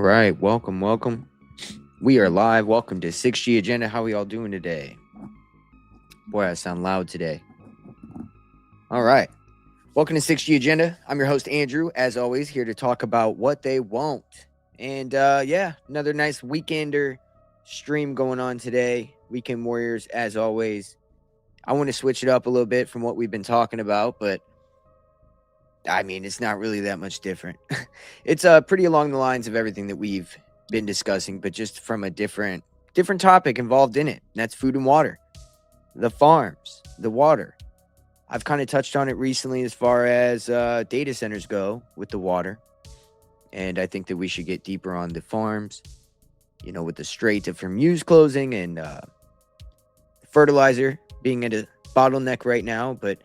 right, welcome. We are live. Welcome to 6G Agenda. How we all doing today? Boy, I sound loud today. All right. Welcome to 6G Agenda. I'm your host, Andrew, as always, here to talk about what they won't. And another nice weekender stream going on today. Weekend Warriors, as always. I want to switch it up a little bit from what we've been talking about, but I mean, it's not really that much different. It's pretty along the lines of everything that we've been discussing, but just from a different topic involved in it. And that's food and water, the farms, the water. I've kind of touched on it recently as far as data centers go with the water. And I think that we should get deeper on the farms, with the Strait of Hormuz closing and fertilizer being at a bottleneck right now. But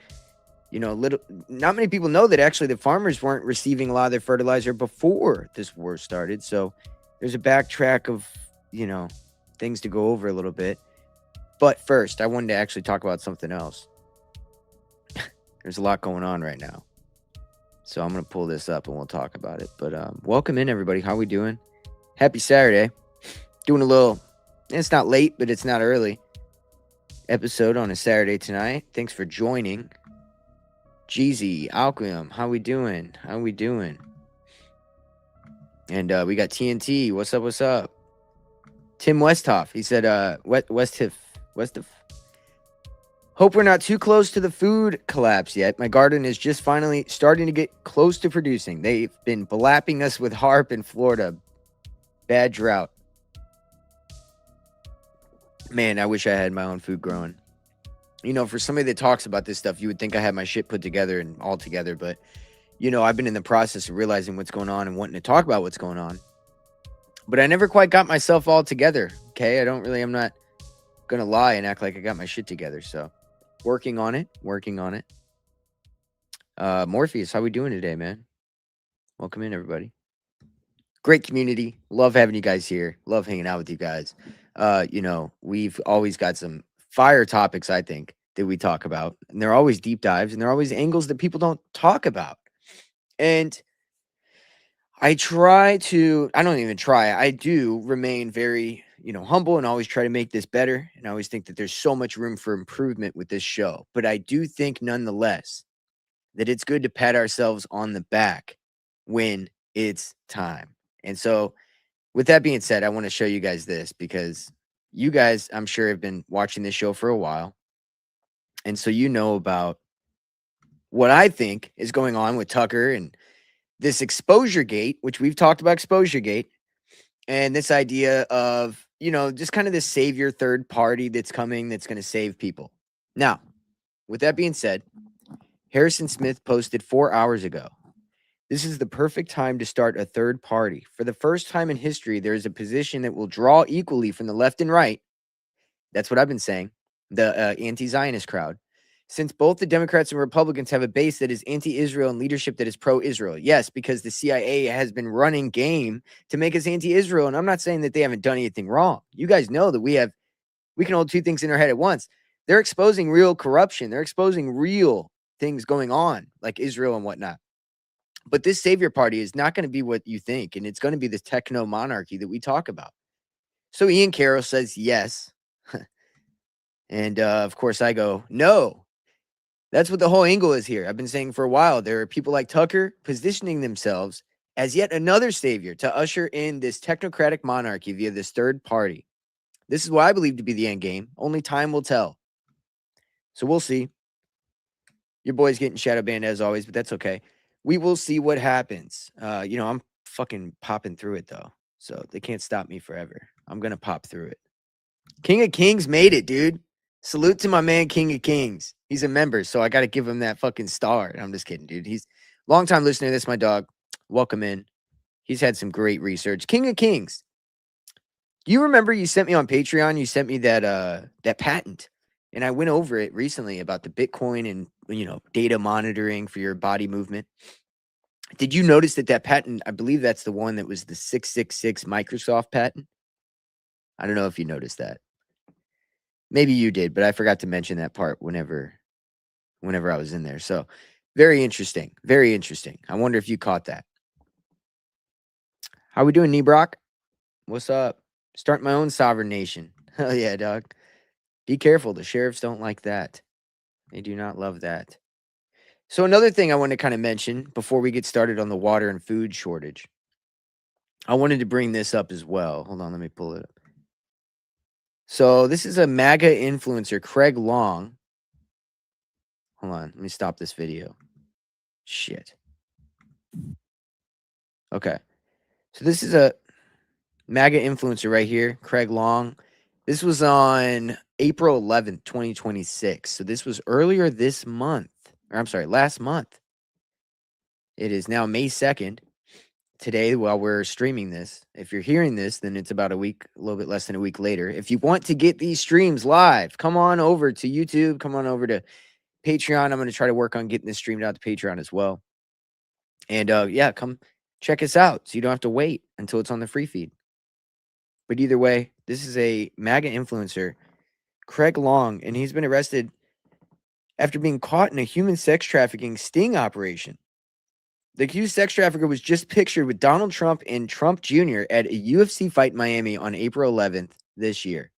not many people know that actually the farmers weren't receiving a lot of their fertilizer before this war started. So there's a backtrack of, things to go over a little bit. But first, I wanted to actually talk about something else. There's a lot going on right now. So I'm going to pull this up and we'll talk about it. But welcome in, everybody. How we doing? Happy Saturday. Doing a little, it's not late, but it's not early episode on a Saturday tonight. Thanks for joining. Jeezy, Alchem, how we doing? And we got TNT. What's up? Tim Westhoff. He said, Westhoff. Hope we're not too close to the food collapse yet. My garden is just finally starting to get close to producing. They've been blapping us with HARP in Florida. Bad drought. Man, I wish I had my own food growing. For somebody that talks about this stuff, you would think I had my shit put together and all together. But, I've been in the process of realizing what's going on and wanting to talk about what's going on. But I never quite got myself all together. Okay. I'm not going to lie and act like I got my shit together. So working on it. Morpheus, how we doing today, man? Welcome in, everybody. Great community. Love having you guys here. Love hanging out with you guys. We've always got some fire topics, I think, that we talk about. And they're always deep dives and they're always angles that people don't talk about. And I do remain very, humble and always try to make this better. And I always think that there's so much room for improvement with this show. But I do think nonetheless that it's good to pat ourselves on the back when it's time. And so with that being said, I want to show you guys this because you guys, I'm sure, have been watching this show for a while. And so about what I think is going on with Tucker and this exposure gate, which we've talked about exposure gate, and this idea of, just kind of this savior third party that's coming that's going to save people. Now, with that being said, Harrison Smith posted 4 hours ago. This is the perfect time to start a third party. For the first time in history, there is a position that will draw equally from the left and right. That's what I've been saying. The anti-Zionist crowd. Since both the Democrats and Republicans have a base that is anti-Israel and leadership that is pro-Israel. Yes, because the CIA has been running game to make us anti-Israel. And I'm not saying that they haven't done anything wrong. You guys know that we can hold two things in our head at once. They're exposing real corruption. They're exposing real things going on, like Israel and whatnot. But this savior party is not going to be what you think, and it's going to be the techno monarchy that we talk about. So Ian Carroll says yes. And of course I go, no. That's what the whole angle is here. I've been saying for a while, there are people like Tucker positioning themselves as yet another savior to usher in this technocratic monarchy via this third party. This is what I believe to be the end game. Only time will tell. So we'll see. Your boy's getting shadow banned as always, but that's okay. We will see what happens. I'm fucking popping through it, though. So they can't stop me forever. I'm going to pop through it. King of Kings made it, dude. Salute to my man, King of Kings. He's a member, so I got to give him that fucking star. I'm just kidding, dude. He's a long-time listener. That's my dog. Welcome in. He's had some great research. King of Kings. Do you remember you sent me on Patreon? You sent me that patent. And I went over it recently about the Bitcoin and, data monitoring for your body movement. Did you notice that patent, I believe that's the one that was the 666 Microsoft patent? I don't know if you noticed that. Maybe you did, but I forgot to mention that part whenever I was in there. So very interesting. Very interesting. I wonder if you caught that. How we doing, Nebrock? What's up? Start my own sovereign nation. Hell yeah, dog. Be careful. The sheriffs don't like that. They do not love that. So another thing I want to kind of mention before we get started on the water and food shortage, I wanted to bring this up as well. Hold on, let me pull it up. So this is a MAGA influencer, Craig Long. Hold on, let me stop this video. Shit. Okay. So this is a MAGA influencer right here, Craig Long. This was on April 11th, 2026. So this was earlier this month. Or I'm sorry, last month. It is now May 2nd. Today, while we're streaming this. If you're hearing this, then it's about a week, a little bit less than a week later. If you want to get these streams live, come on over to YouTube. Come on over to Patreon. I'm going to try to work on getting this streamed out to Patreon as well. And yeah, come check us out so you don't have to wait until it's on the free feed. But either way, this is a MAGA influencer, Craig Long, and he's been arrested after being caught in a human sex trafficking sting operation. The accused sex trafficker was just pictured with Donald Trump and Trump Jr. at a UFC fight in Miami on April 11th this year.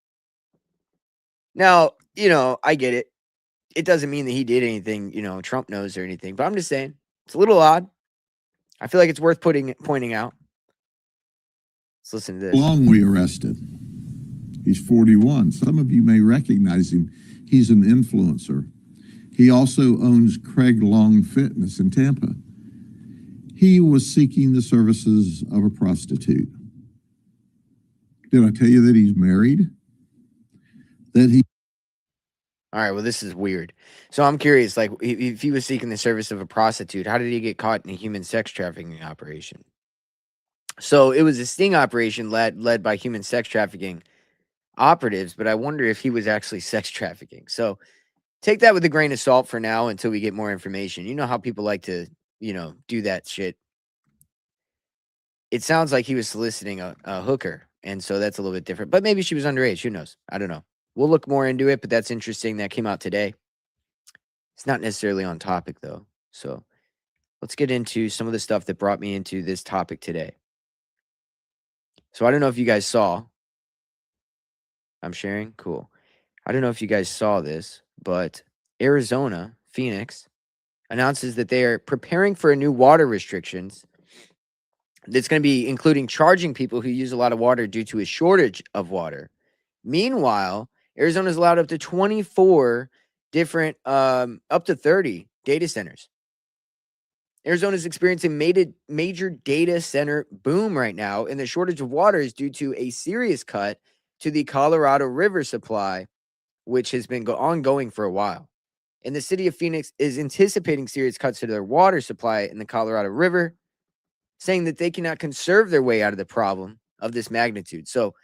Now, I get it. It doesn't mean that he did anything, Trump knows or anything, but I'm just saying it's a little odd. I feel like it's worth pointing out. Let's listen to this. Long we arrested. He's 41. Some of you may recognize him. He's an influencer. He also owns Craig Long Fitness in Tampa. He was seeking the services of a prostitute. Did I tell you that he's married? All right, well, this is weird. So I'm curious, like, if he was seeking the service of a prostitute, how did he get caught in a human sex trafficking operation? So it was a sting operation led by human sex trafficking operatives, but I wonder if he was actually sex trafficking. So take that with a grain of salt for now until we get more information. You know how people like to, do that shit. It sounds like he was soliciting a hooker, and so that's a little bit different. But maybe she was underage. Who knows? I don't know. We'll look more into it, but that's interesting. That came out today. It's not necessarily on topic, though. So let's get into some of the stuff that brought me into this topic today. So I don't know if you guys saw. I'm sharing? Cool. I don't know if you guys saw this, but Arizona, Phoenix, announces that they are preparing for a new water restrictions that's going to be including charging people who use a lot of water due to a shortage of water. Meanwhile, Arizona's allowed up to 24 different, up to 30 data centers. Arizona's experiencing major data center boom right now, and the shortage of water is due to a serious cut to the Colorado River supply, which has been ongoing for a while. And the city of Phoenix is anticipating serious cuts to their water supply in the Colorado River, saying that they cannot conserve their way out of the problem of this magnitude. So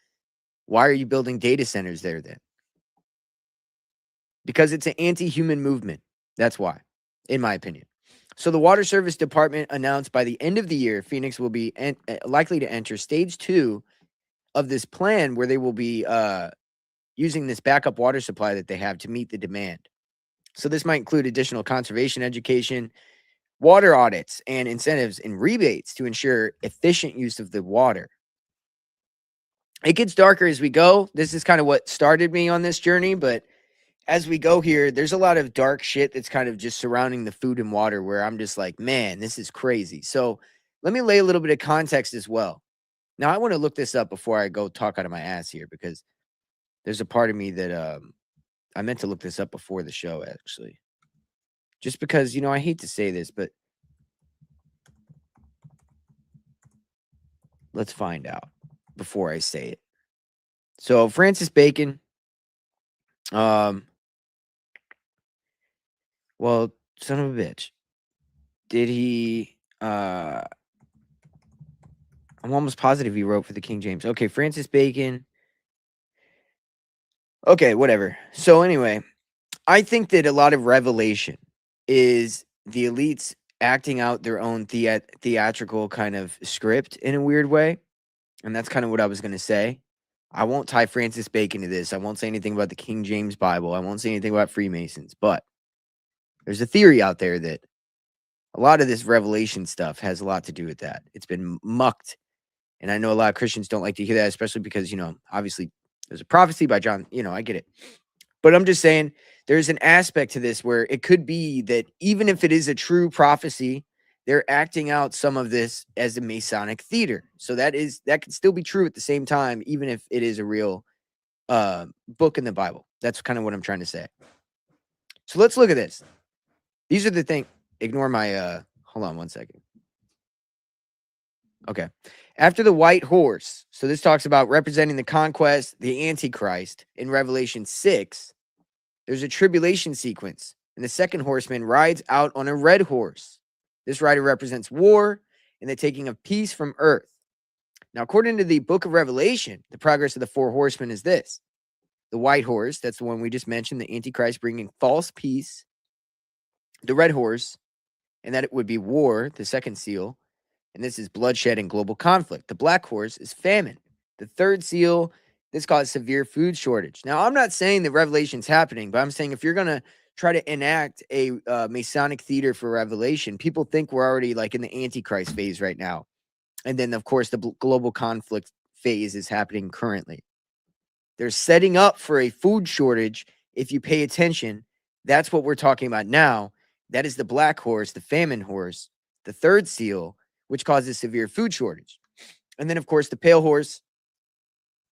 why are you building data centers there then? Because it's an anti-human movement. That's why, in my opinion. So the Water Service Department announced by the end of the year, Phoenix will be likely to enter stage 2 of this plan, where they will be using this backup water supply that they have to meet the demand. So this might include additional conservation education, water audits, and incentives and rebates to ensure efficient use of the water. It gets darker as we go. This is kind of what started me on this journey, but as we go here, there's a lot of dark shit that's kind of just surrounding the food and water where I'm just like, man, this is crazy. So let me lay a little bit of context as well. Now, I want to look this up before I go talk out of my ass here, because there's a part of me that I meant to look this up before the show, actually. Just because, I hate to say this, but let's find out before I say it. So Francis Bacon, well, son of a bitch. Did he I'm almost positive he wrote for the King James. Okay, Francis Bacon. Okay, whatever. So anyway, I think that a lot of revelation is the elites acting out their own theatrical kind of script in a weird way. And that's kind of what I was going to say. I won't tie Francis Bacon to this. I won't say anything about the King James Bible. I won't say anything about Freemasons. But there's a theory out there that a lot of this revelation stuff has a lot to do with that. It's been mucked And I know a lot of Christians don't like to hear that, especially because, obviously there's a prophecy by John. I get it. But I'm just saying there's an aspect to this where it could be that even if it is a true prophecy, they're acting out some of this as a Masonic theater. So that could still be true at the same time, even if it is a real book in the Bible. That's kind of what I'm trying to say. So let's look at this. These are the things. Ignore my hold on one second. Okay. After the white horse, so this talks about representing the conquest, the Antichrist in Revelation 6. There's a tribulation sequence, and the second horseman rides out on a red horse. This rider represents war and the taking of peace from earth. Now, according to the book of Revelation, the progress of the four horsemen is this. The white horse, that's the one we just mentioned, the Antichrist bringing false peace. The red horse, and that it would be war, the second seal. And this is bloodshed and global conflict. The black horse is famine. The third seal, this caused severe food shortage. Now, I'm not saying that Revelation's happening, but I'm saying if you're going to try to enact a Masonic theater for Revelation, people think we're already like in the Antichrist phase right now. And then, of course, the global conflict phase is happening currently. They're setting up for a food shortage. If you pay attention, that's what we're talking about now. That is the black horse, the famine horse, the third seal, which causes severe food shortage. And then, of course, the pale horse,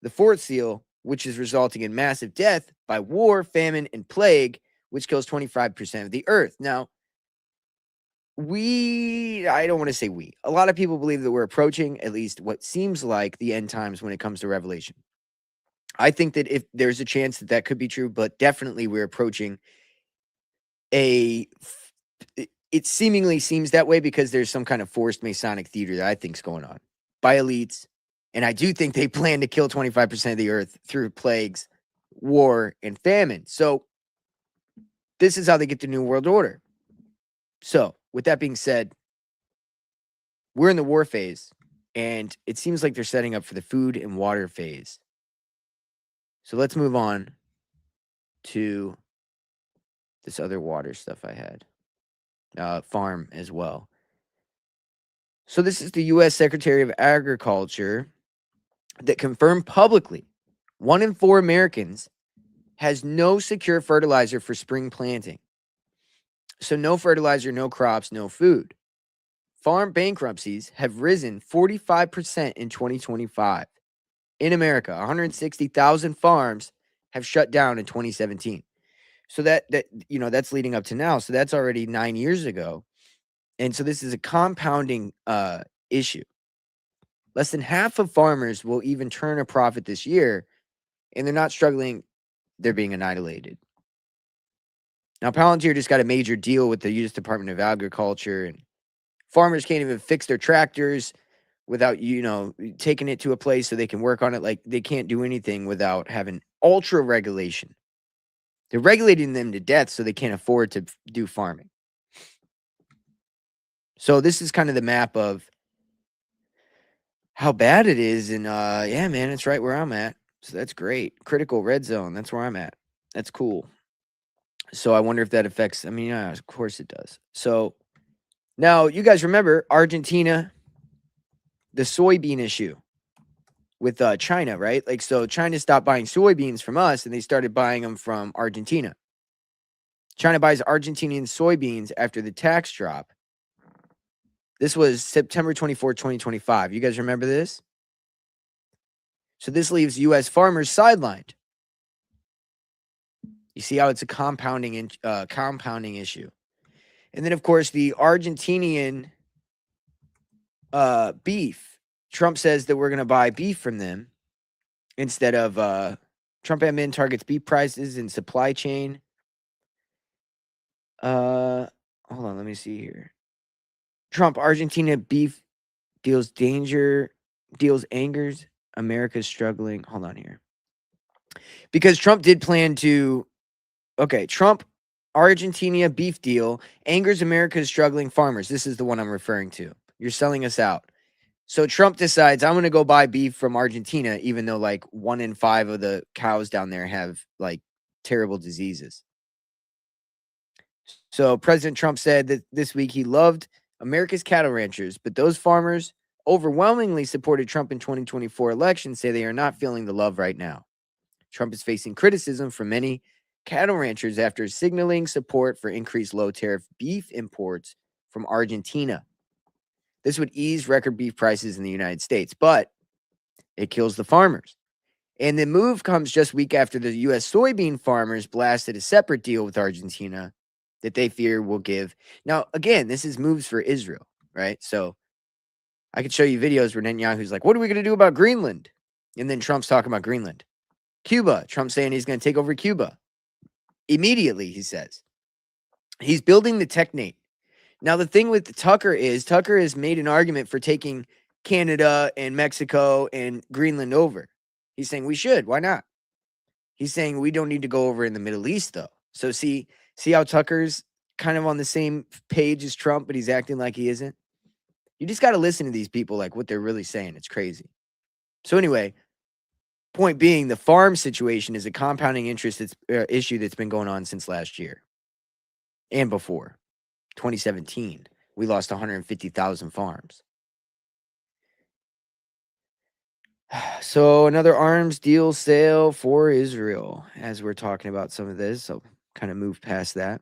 the fourth seal, which is resulting in massive death by war, famine, and plague, which kills 25% of the earth. Now, I don't want to say a lot of people believe that we're approaching at least what seems like the end times when it comes to Revelation. I think that if there's a chance that could be true, but definitely we're approaching it seemingly seems that way because there's some kind of forced Masonic theater that I think is going on by elites. And I do think they plan to kill 25% of the earth through plagues, war, and famine. So this is how they get the New World Order. So with that being said, we're in the war phase, and it seems like they're setting up for the food and water phase. So let's move on to this other water stuff I had. Farm as well. So this is the U.S. Secretary of Agriculture that confirmed publicly 1 in 4 Americans has no secure fertilizer for spring planting. So no fertilizer, no crops, no food. Farm bankruptcies have risen 45% in 2025. In America, 160,000 farms have shut down in 2017. So that's leading up to now. So that's already 9 years ago. And so this is a compounding issue. Less than half of farmers will even turn a profit this year, and they're not struggling, they're being annihilated. Now, Palantir just got a major deal with the U.S. Department of Agriculture, and farmers can't even fix their tractors without, taking it to a place so they can work on it. Like, they can't do anything without having ultra regulation. They're regulating them to death so they can't afford to do farming. So this is kind of the map of how bad it is. And yeah, man, it's right where I'm at. So that's great. Critical red zone. That's where I'm at. That's cool. So I wonder if that affects, yeah, of course it does. So now you guys remember Argentina, the soybean issue with China, right? Like, so China stopped buying soybeans from us and they started buying them from Argentina. China buys Argentinian soybeans after the tax drop. This was September 24, 2025. You guys remember this? So this leaves U.S. farmers sidelined. You see how it's a compounding issue. And then, of course, the Argentinian beef. Trump says that we're going to buy beef from them instead of Trump admin targets beef prices and supply chain. Hold on, let me see here. Trump, Argentina beef deals angers. America's struggling. Hold on here. Because Trump did plan to, Trump, Argentina beef deal angers America's struggling farmers. This is the one I'm referring to. You're selling us out. So Trump decides I'm going to go buy beef from Argentina, even though like 1 in 5 of the cows down there have like terrible diseases. So President Trump said that this week he loved America's cattle ranchers, but those farmers overwhelmingly supported Trump in 2024 elections say they are not feeling the love right now. Trump is facing criticism from many cattle ranchers after signaling support for increased low-tariff beef imports from Argentina. This would ease record beef prices in the United States, but it kills the farmers. And the move comes just a week after the U.S. soybean farmers blasted a separate deal with Argentina that they fear will give. Now, again, this is moves for Israel, right? So I could show you videos where Netanyahu's like, what are we going to do about Greenland? And then Trump's talking about Greenland. Cuba, Trump saying he's going to take over Cuba. Immediately, he says. He's building the technate. Now, the thing with Tucker has made an argument for taking Canada and Mexico and Greenland over. He's saying we should. Why not? He's saying we don't need to go over in the Middle East, though. So see how Tucker's kind of on the same page as Trump, but he's acting like he isn't? You just got to listen to these people, like what they're really saying. It's crazy. So anyway, point being, the farm situation is a compounding interest issue that's been going on since last year and before. 2017, we lost 150,000 farms. So another arms deal sale for Israel, as we're talking about some of this. So kind of move past that.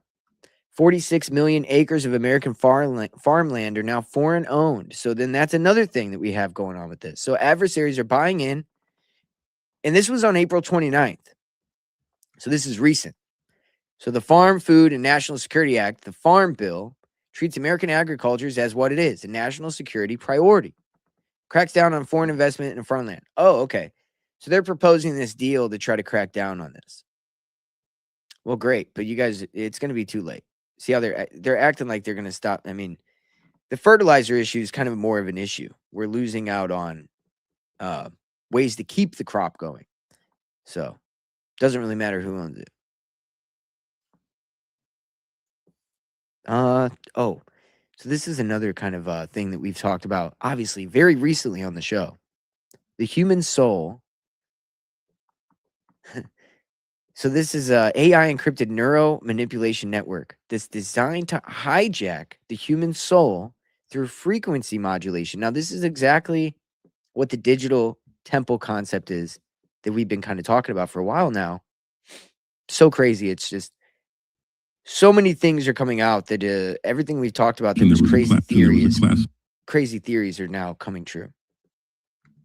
46 million acres of American farmland are now foreign owned. So then that's another thing that we have going on with this. So adversaries are buying in. And this was on April 29th. So this is recent. So the Farm, Food, and National Security Act, the Farm Bill, treats American agriculture as what it is, a national security priority. Cracks down on foreign investment in farmland. Oh, okay. So they're proposing this deal to try to crack down on this. Well, great. But you guys, it's going to be too late. See how they're acting like they're going to stop. I mean, the fertilizer issue is kind of more of an issue. We're losing out on ways to keep the crop going. So doesn't really matter who owns it. So this is another kind of thing that we've talked about, obviously, very recently on the show. The human soul. So this is a AI encrypted neural manipulation network that's designed to hijack the human soul through frequency modulation. Now, this is exactly what the digital temple concept is that we've been kind of talking about for a while now. So crazy. It's just so many things are coming out that everything we've talked about, that was crazy theories are now coming true.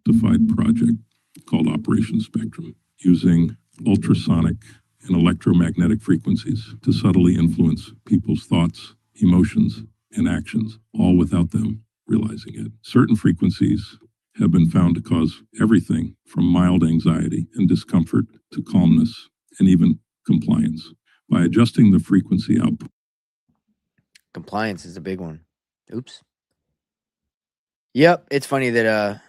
Defined project called Operation Spectrum, using ultrasonic and electromagnetic frequencies to subtly influence people's thoughts, emotions, and actions, all without them realizing it. Certain frequencies have been found to cause everything from mild anxiety and discomfort to calmness and even compliance. By adjusting the frequency output. Compliance is a big one. Oops. Yep, it's funny that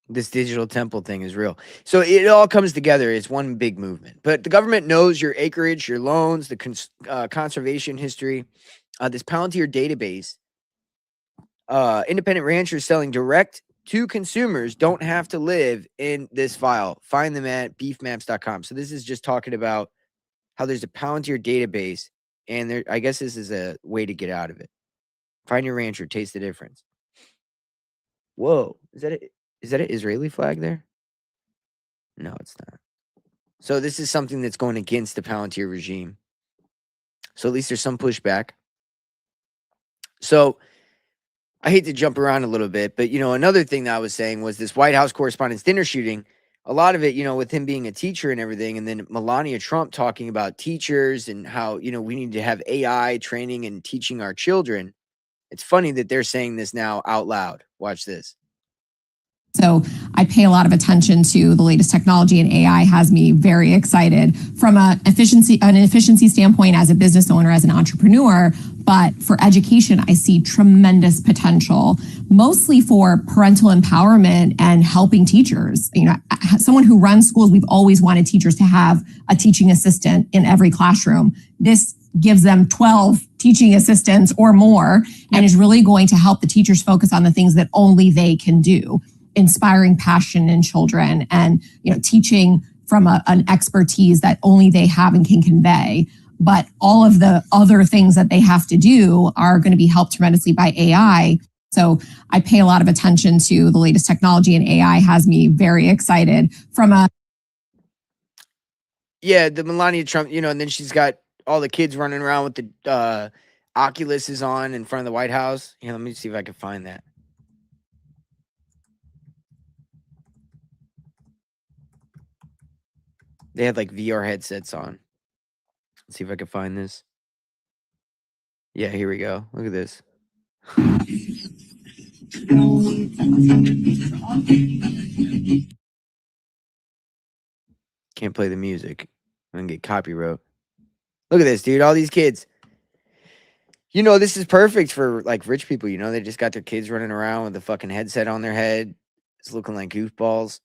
this digital temple thing is real. So it all comes together. It's one big movement. But the government knows your acreage, your loans, the conservation history. This Palantir database, independent ranchers selling direct to consumers don't have to live in this file. Find them at beefmaps.com. So this is just talking about how there's a Palantir database, and I guess this is a way to get out of it. Find your rancher, taste the difference. Whoa, is that an Israeli flag there? No, it's not. So this is something that's going against the Palantir regime. So at least there's some pushback. So I hate to jump around a little bit, but another thing that I was saying was this White House Correspondents' Dinner shooting. A lot of it, with him being a teacher and everything, and then Melania Trump talking about teachers and how, we need to have AI training and teaching our children. It's funny that they're saying this now out loud. Watch this. So I pay a lot of attention to the latest technology, and AI has me very excited from an efficiency standpoint as a business owner, as an entrepreneur. But for education, I see tremendous potential, mostly for parental empowerment and helping teachers. Someone who runs schools, we've always wanted teachers to have a teaching assistant in every classroom. This gives them 12 teaching assistants or more, and is really going to help the teachers focus on the things that only they can do. Inspiring passion in children and teaching from an expertise that only they have and can convey. But all of the other things that they have to do are going to be helped tremendously by AI. So I pay a lot of attention to the latest technology, and AI has me very excited from a. Yeah, the Melania Trump, and then she's got all the kids running around with the Oculus is on in front of the White House. Let me see if I can find that. They had like VR headsets on. Let's see if I can find this. Yeah, here we go. Look at this. Can't play the music. I'm gonna get copyright. Look at this, dude. All these kids. This is perfect for like rich people. They just got their kids running around with a fucking headset on their head. It's looking like goofballs.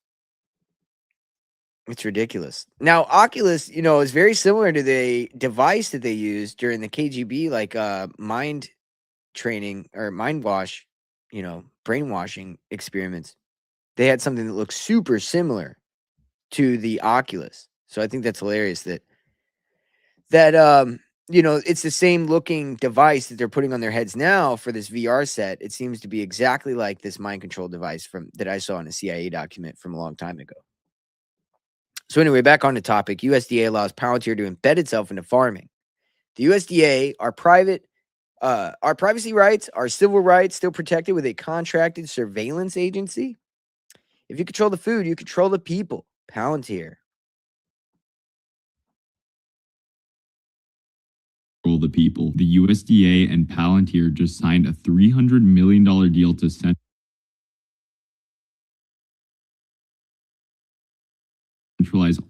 It's ridiculous. Now, Oculus, is very similar to the device that they used during the KGB, like mind training or mind wash, brainwashing experiments. They had something that looks super similar to the Oculus. So I think that's hilarious that it's the same looking device that they're putting on their heads now for this VR set. It seems to be exactly like this mind control device that I saw in a CIA document from a long time ago. So anyway, back on the topic, USDA allows Palantir to embed itself into farming. The USDA, our privacy rights, our civil rights still protected with a contracted surveillance agency. If you control the food, you control the people. Palantir. The people. The USDA and Palantir just signed a $300 million deal to centralize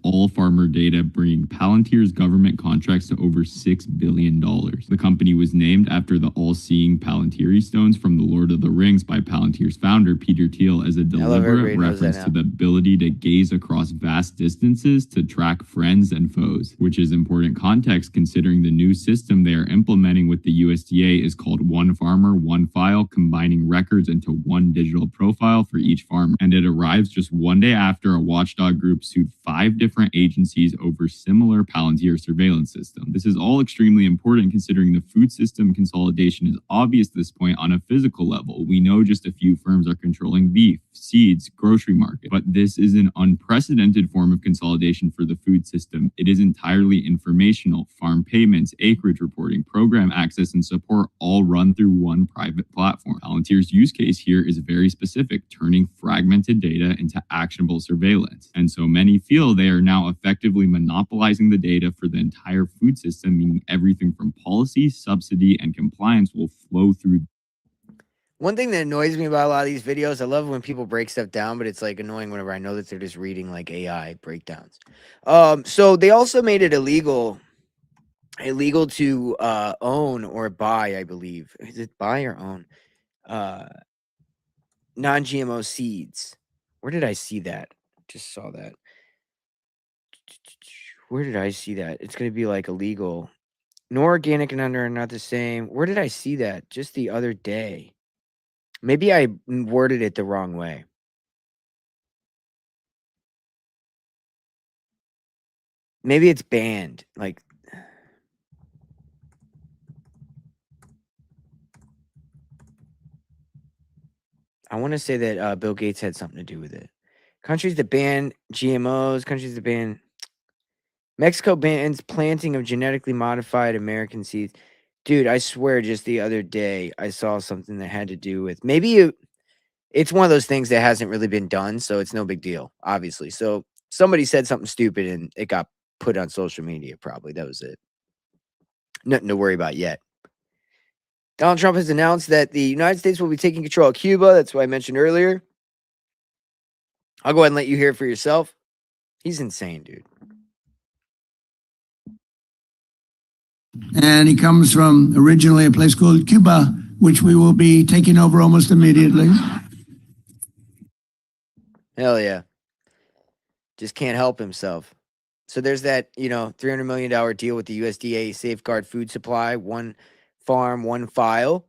all farmer data, bringing Palantir's government contracts to over $6 billion. The company was named after the all-seeing Palantiri stones from The Lord of the Rings by Palantir's founder, Peter Thiel, as a deliberate reference to the ability to gaze across vast distances to track friends and foes, which is important context considering the new system they are implementing with the USDA is called One Farmer, One File, combining records into one digital profile for each farmer. And it arrives just one day after a watchdog group sued 5 different agencies over similar Palantir surveillance system. This is all extremely important considering the food system consolidation is obvious at this point on a physical level. We know just a few firms are controlling beef, seeds, grocery market, but this is an unprecedented form of consolidation for the food system. It is entirely informational, farm payments, acreage reporting, program access, and support all run through one private platform. Palantir's use case here is very specific, turning fragmented data into actionable surveillance. And so many feel they are now effectively monopolizing the data for the entire food system, meaning everything from policy, subsidy, and compliance will flow through. One thing that annoys me about a lot of these videos, I love when people break stuff down, but it's like annoying whenever I know that they're just reading like AI breakdowns. So they also made it illegal to own or buy, I believe. Is it buy or own? Non-GMO seeds. Where did I see that? Just saw that. Where did I see that? It's going to be like illegal. Nor organic and under are not the same. Where did I see that? Just the other day. Maybe I worded it the wrong way. Maybe it's banned. Like, I want to say that Bill Gates had something to do with it. Countries that ban GMOs, countries that ban... Mexico bans planting of genetically modified American seeds. Dude, I swear just the other day I saw something that had to do with... Maybe it's one of those things that hasn't really been done, so it's no big deal, obviously. So somebody said something stupid and it got put on social media, probably. That was it. Nothing to worry about yet. Donald Trump has announced that the United States will be taking control of Cuba. That's what I mentioned earlier. I'll go ahead and let you hear it for yourself. He's insane, dude. And he comes from originally a place called Cuba, which we will be taking over almost immediately. Hell yeah. Just can't help himself. So there's that, $300 million deal with the USDA safeguard food supply, one farm, one file.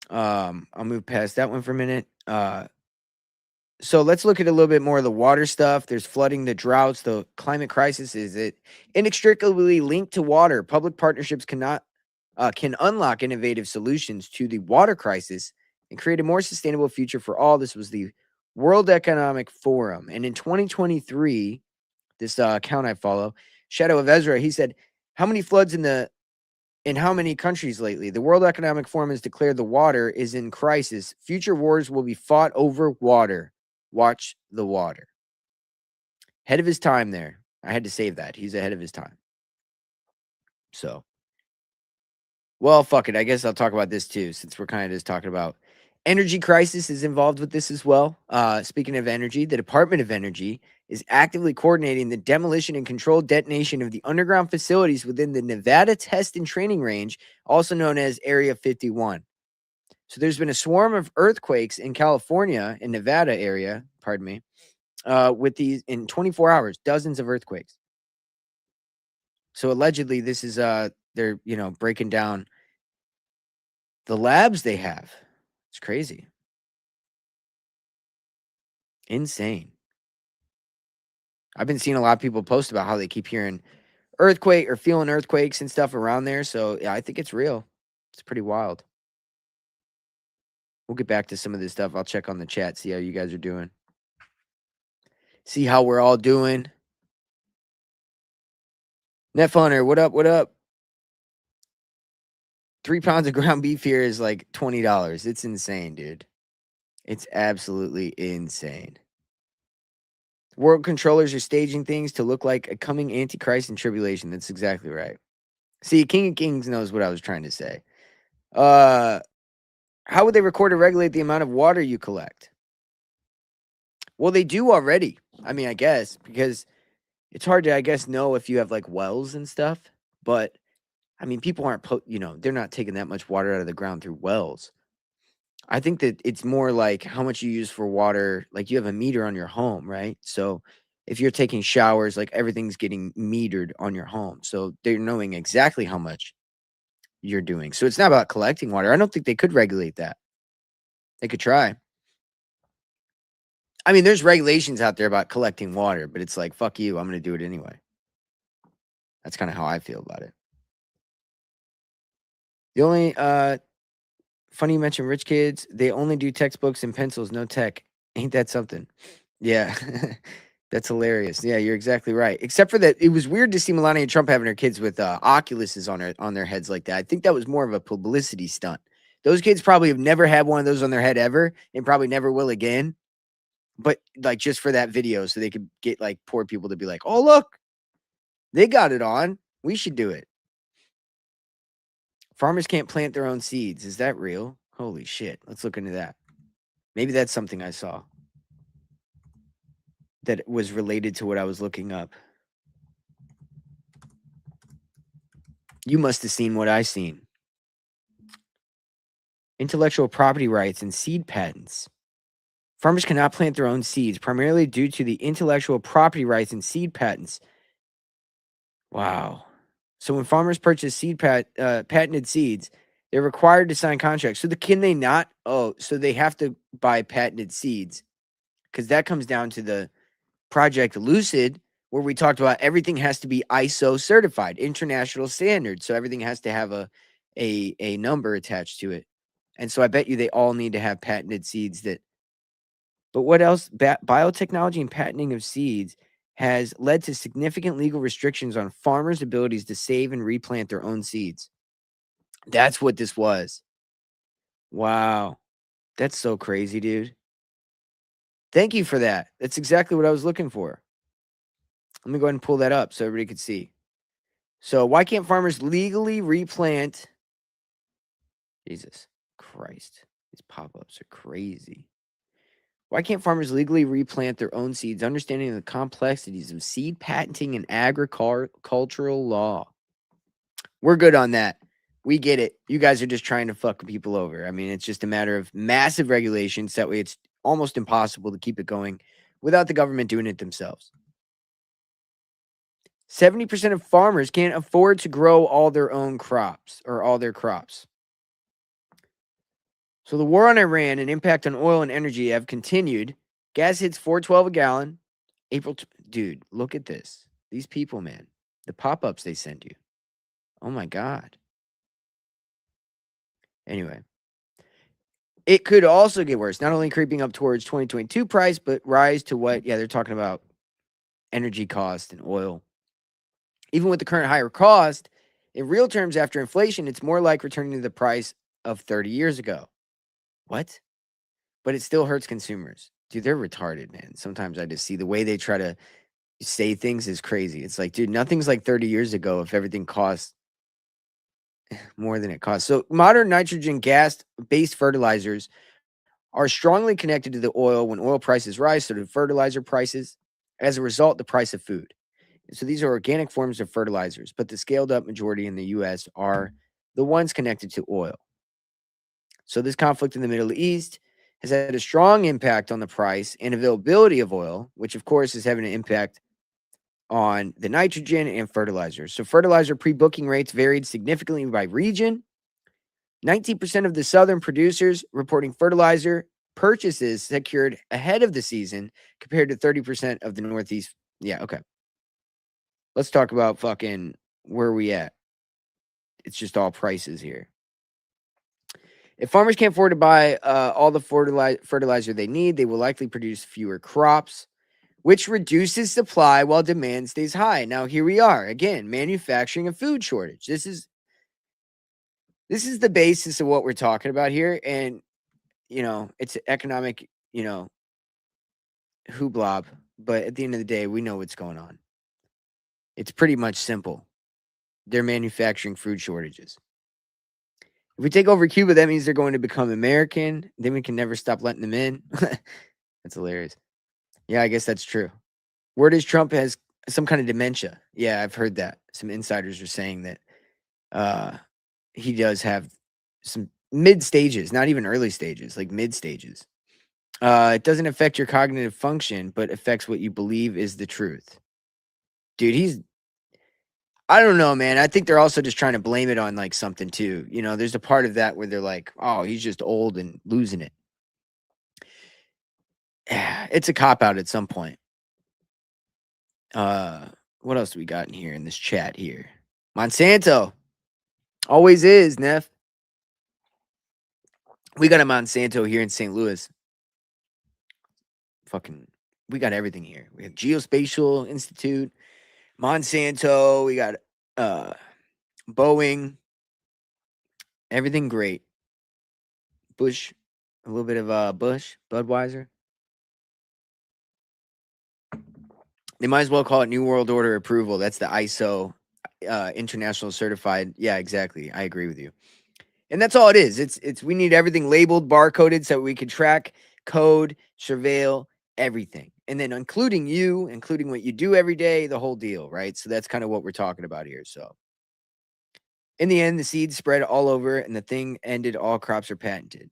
I'll move past that one for a minute. So let's look at a little bit more of the water stuff. There's flooding, the droughts, the climate crisis. Is it inextricably linked to water? Public partnerships cannot can unlock innovative solutions to the water crisis and create a more sustainable future for all. This was the World Economic Forum. And in 2023, this account I follow, Shadow of Ezra, he said, how many floods in how many countries lately? The World Economic Forum has declared the water is in crisis. Future wars will be fought over water. Watch the water. Ahead of his time there. I had to save that. He's ahead of his time. So, well, fuck it. I guess I'll talk about this too, since we're kind of just talking about energy crisis is involved with this as well. Speaking of energy, the Department of Energy is actively coordinating the demolition and controlled detonation of the underground facilities within the Nevada Test and Training Range, also known as Area 51. So there's been a swarm of earthquakes in California, in Nevada area, pardon me, with these in 24 hours, dozens of earthquakes. So allegedly this is they're, breaking down the labs they have. It's crazy. Insane. I've been seeing a lot of people post about how they keep hearing earthquake or feeling earthquakes and stuff around there. So yeah, I think it's real. It's pretty wild. We'll get back to some of this stuff. I'll check on the chat, see how you guys are doing. See how we're all doing. Netfunner, what up? What up? 3 pounds of ground beef here is like $20. It's insane, dude. It's absolutely insane. World controllers are staging things to look like a coming antichrist and tribulation. That's exactly right. See, King of Kings knows what I was trying to say. How would they record or regulate the amount of water you collect? Well, they do already. I mean, I guess, because it's hard to, I guess, know if you have like wells and stuff. But, I mean, people aren't, they're not taking that much water out of the ground through wells. I think that it's more like how much you use for water. Like you have a meter on your home, right? So if you're taking showers, like everything's getting metered on your home. So they're knowing exactly how much you're doing. So it's not about collecting water. I don't think they could regulate that. They could try. I mean, there's regulations out there about collecting water, but it's like, fuck you, I'm going to do it anyway. That's kind of how I feel about it. The only, funny you mentioned rich kids, they only do textbooks and pencils, no tech. Ain't that something? Yeah, that's hilarious. Yeah, you're exactly right. Except for that, it was weird to see Melania Trump having her kids with Oculuses on their heads like that. I think that was more of a publicity stunt. Those kids probably have never had one of those on their head ever, and probably never will again. But like just for that video, so they could get like poor people to be like, "Oh look, they got it on. We should do it." Farmers can't plant their own seeds. Is that real? Holy shit! Let's look into that. Maybe that's something I saw that was related to what I was looking up. You must have seen what I seen. Intellectual property rights and seed patents. Farmers cannot plant their own seeds, primarily due to the intellectual property rights and seed patents. Wow. So when farmers purchase patented seeds, they're required to sign contracts. So can they not? Oh, so they have to buy patented seeds, because that comes down to the Project Lucid, where we talked about everything has to be ISO certified, international standards. So everything has to have a number attached to it. And so I bet you they all need to have patented seeds that. But what else? Biotechnology and patenting of seeds has led to significant legal restrictions on farmers' abilities to save and replant their own seeds. That's what this was. Wow. That's so crazy, dude. Thank you for that. That's exactly what I was looking for. Let me go ahead and pull that up so everybody could see. So why can't farmers legally replant? Jesus Christ. These pop-ups are crazy. Why can't farmers legally replant their own seeds, understanding the complexities of seed patenting and agricultural law? We're good on that. We get it. You guys are just trying to fuck people over. I mean, it's just a matter of massive regulations. That way it's almost impossible to keep it going without the government doing it themselves. 70% of farmers can't afford to grow all their own crops or all their crops. So the war on Iran and impact on oil and energy have continued. Gas hits $4.12 a gallon. Dude, look at this. These people, man. The pop-ups they send you. Oh my God. Anyway, it could also get worse, not only creeping up towards 2022 price, but rise to what? Yeah, they're talking about energy cost and oil. Even with the current higher cost, in real terms, after inflation, it's more like returning to the price of 30 years ago. What? But it still hurts consumers. Dude, they're retarded, man. Sometimes I just see the way they try to say things is crazy. It's like, dude, nothing's like 30 years ago if everything costs more than it costs. So modern nitrogen gas-based fertilizers are strongly connected to the oil. When oil prices rise, so do fertilizer prices. As a result, the price of food. So these are organic forms of fertilizers, but the scaled up majority in the US are the ones connected to oil. So this conflict in the Middle East has had a strong impact on the price and availability of oil, which of course is having an impact on the nitrogen and fertilizer. So fertilizer pre-booking rates varied significantly by region. 19% of the southern producers reporting fertilizer purchases secured ahead of the season compared to 30% of the Northeast. Yeah, okay. Let's talk about fucking where we at. It's just all prices here. If farmers can't afford to buy all the fertilizer they need, they will likely produce fewer crops, which reduces supply while demand stays high. Now, here we are again, manufacturing a food shortage. This is the basis of what we're talking about here, and it's economic, hooblob. But at the end of the day, we know what's going on. It's pretty much simple. They're manufacturing food shortages. If we take over Cuba, that means they're going to become American. Then we can never stop letting them in. That's hilarious. Yeah, I guess that's true. Word is Trump has some kind of dementia. Yeah, I've heard that. Some insiders are saying that he does have some mid stages, not even early stages, like mid stages. It doesn't affect your cognitive function, but affects what you believe is the truth. Dude, I don't know, man. I think they're also just trying to blame it on like something too. There's a part of that where they're like, oh, he's just old and losing it. It's a cop-out at some point. What else do we got in here in this chat here? Monsanto. Always is, Neff. We got a Monsanto here in St. Louis. We got everything here. We have Geospatial Institute, Monsanto, we got Boeing. Everything great. Bush, a little bit of Bush, Budweiser. They might as well call it New World Order approval. That's the ISO international certified. Yeah, exactly. I agree with you. And that's all it is. It's we need everything labeled, barcoded so we can track, code, surveil everything. And then including what you do every day, the whole deal, right? So that's kind of what we're talking about here. So in the end, the seeds spread all over and the thing ended, all crops are patented.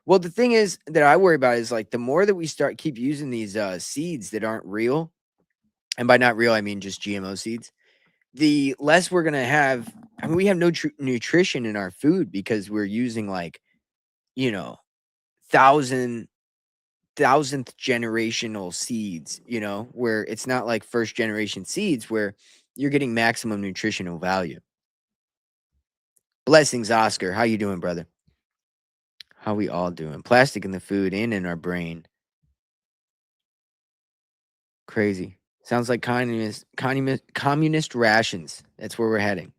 Well, the thing is that I worry about is like the more that we keep using these seeds that aren't real, and by not real, I mean just GMO seeds, the less we're going to have. I mean, we have no nutrition in our food because we're using like, thousandth generational seeds, where it's not like first generation seeds where you're getting maximum nutritional value. Blessings, Oscar. How you doing, brother? How we all doing? Plastic in the food and in our brain. Crazy. Sounds like communist rations. That's where we're heading.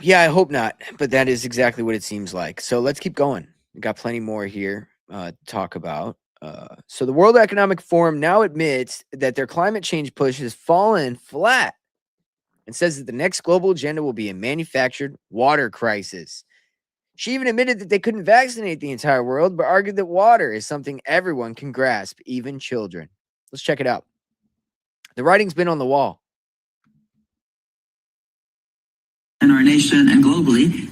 Yeah, I hope not, but that is exactly what it seems like. So let's keep going. We got plenty more here to talk about. So the World Economic Forum now admits that their climate change push has fallen flat and says that the next global agenda will be a manufactured water crisis. She even admitted that they couldn't vaccinate the entire world, but argued that water is something everyone can grasp, even children. Let's check it out. The writing's been on the wall. In our nation and globally,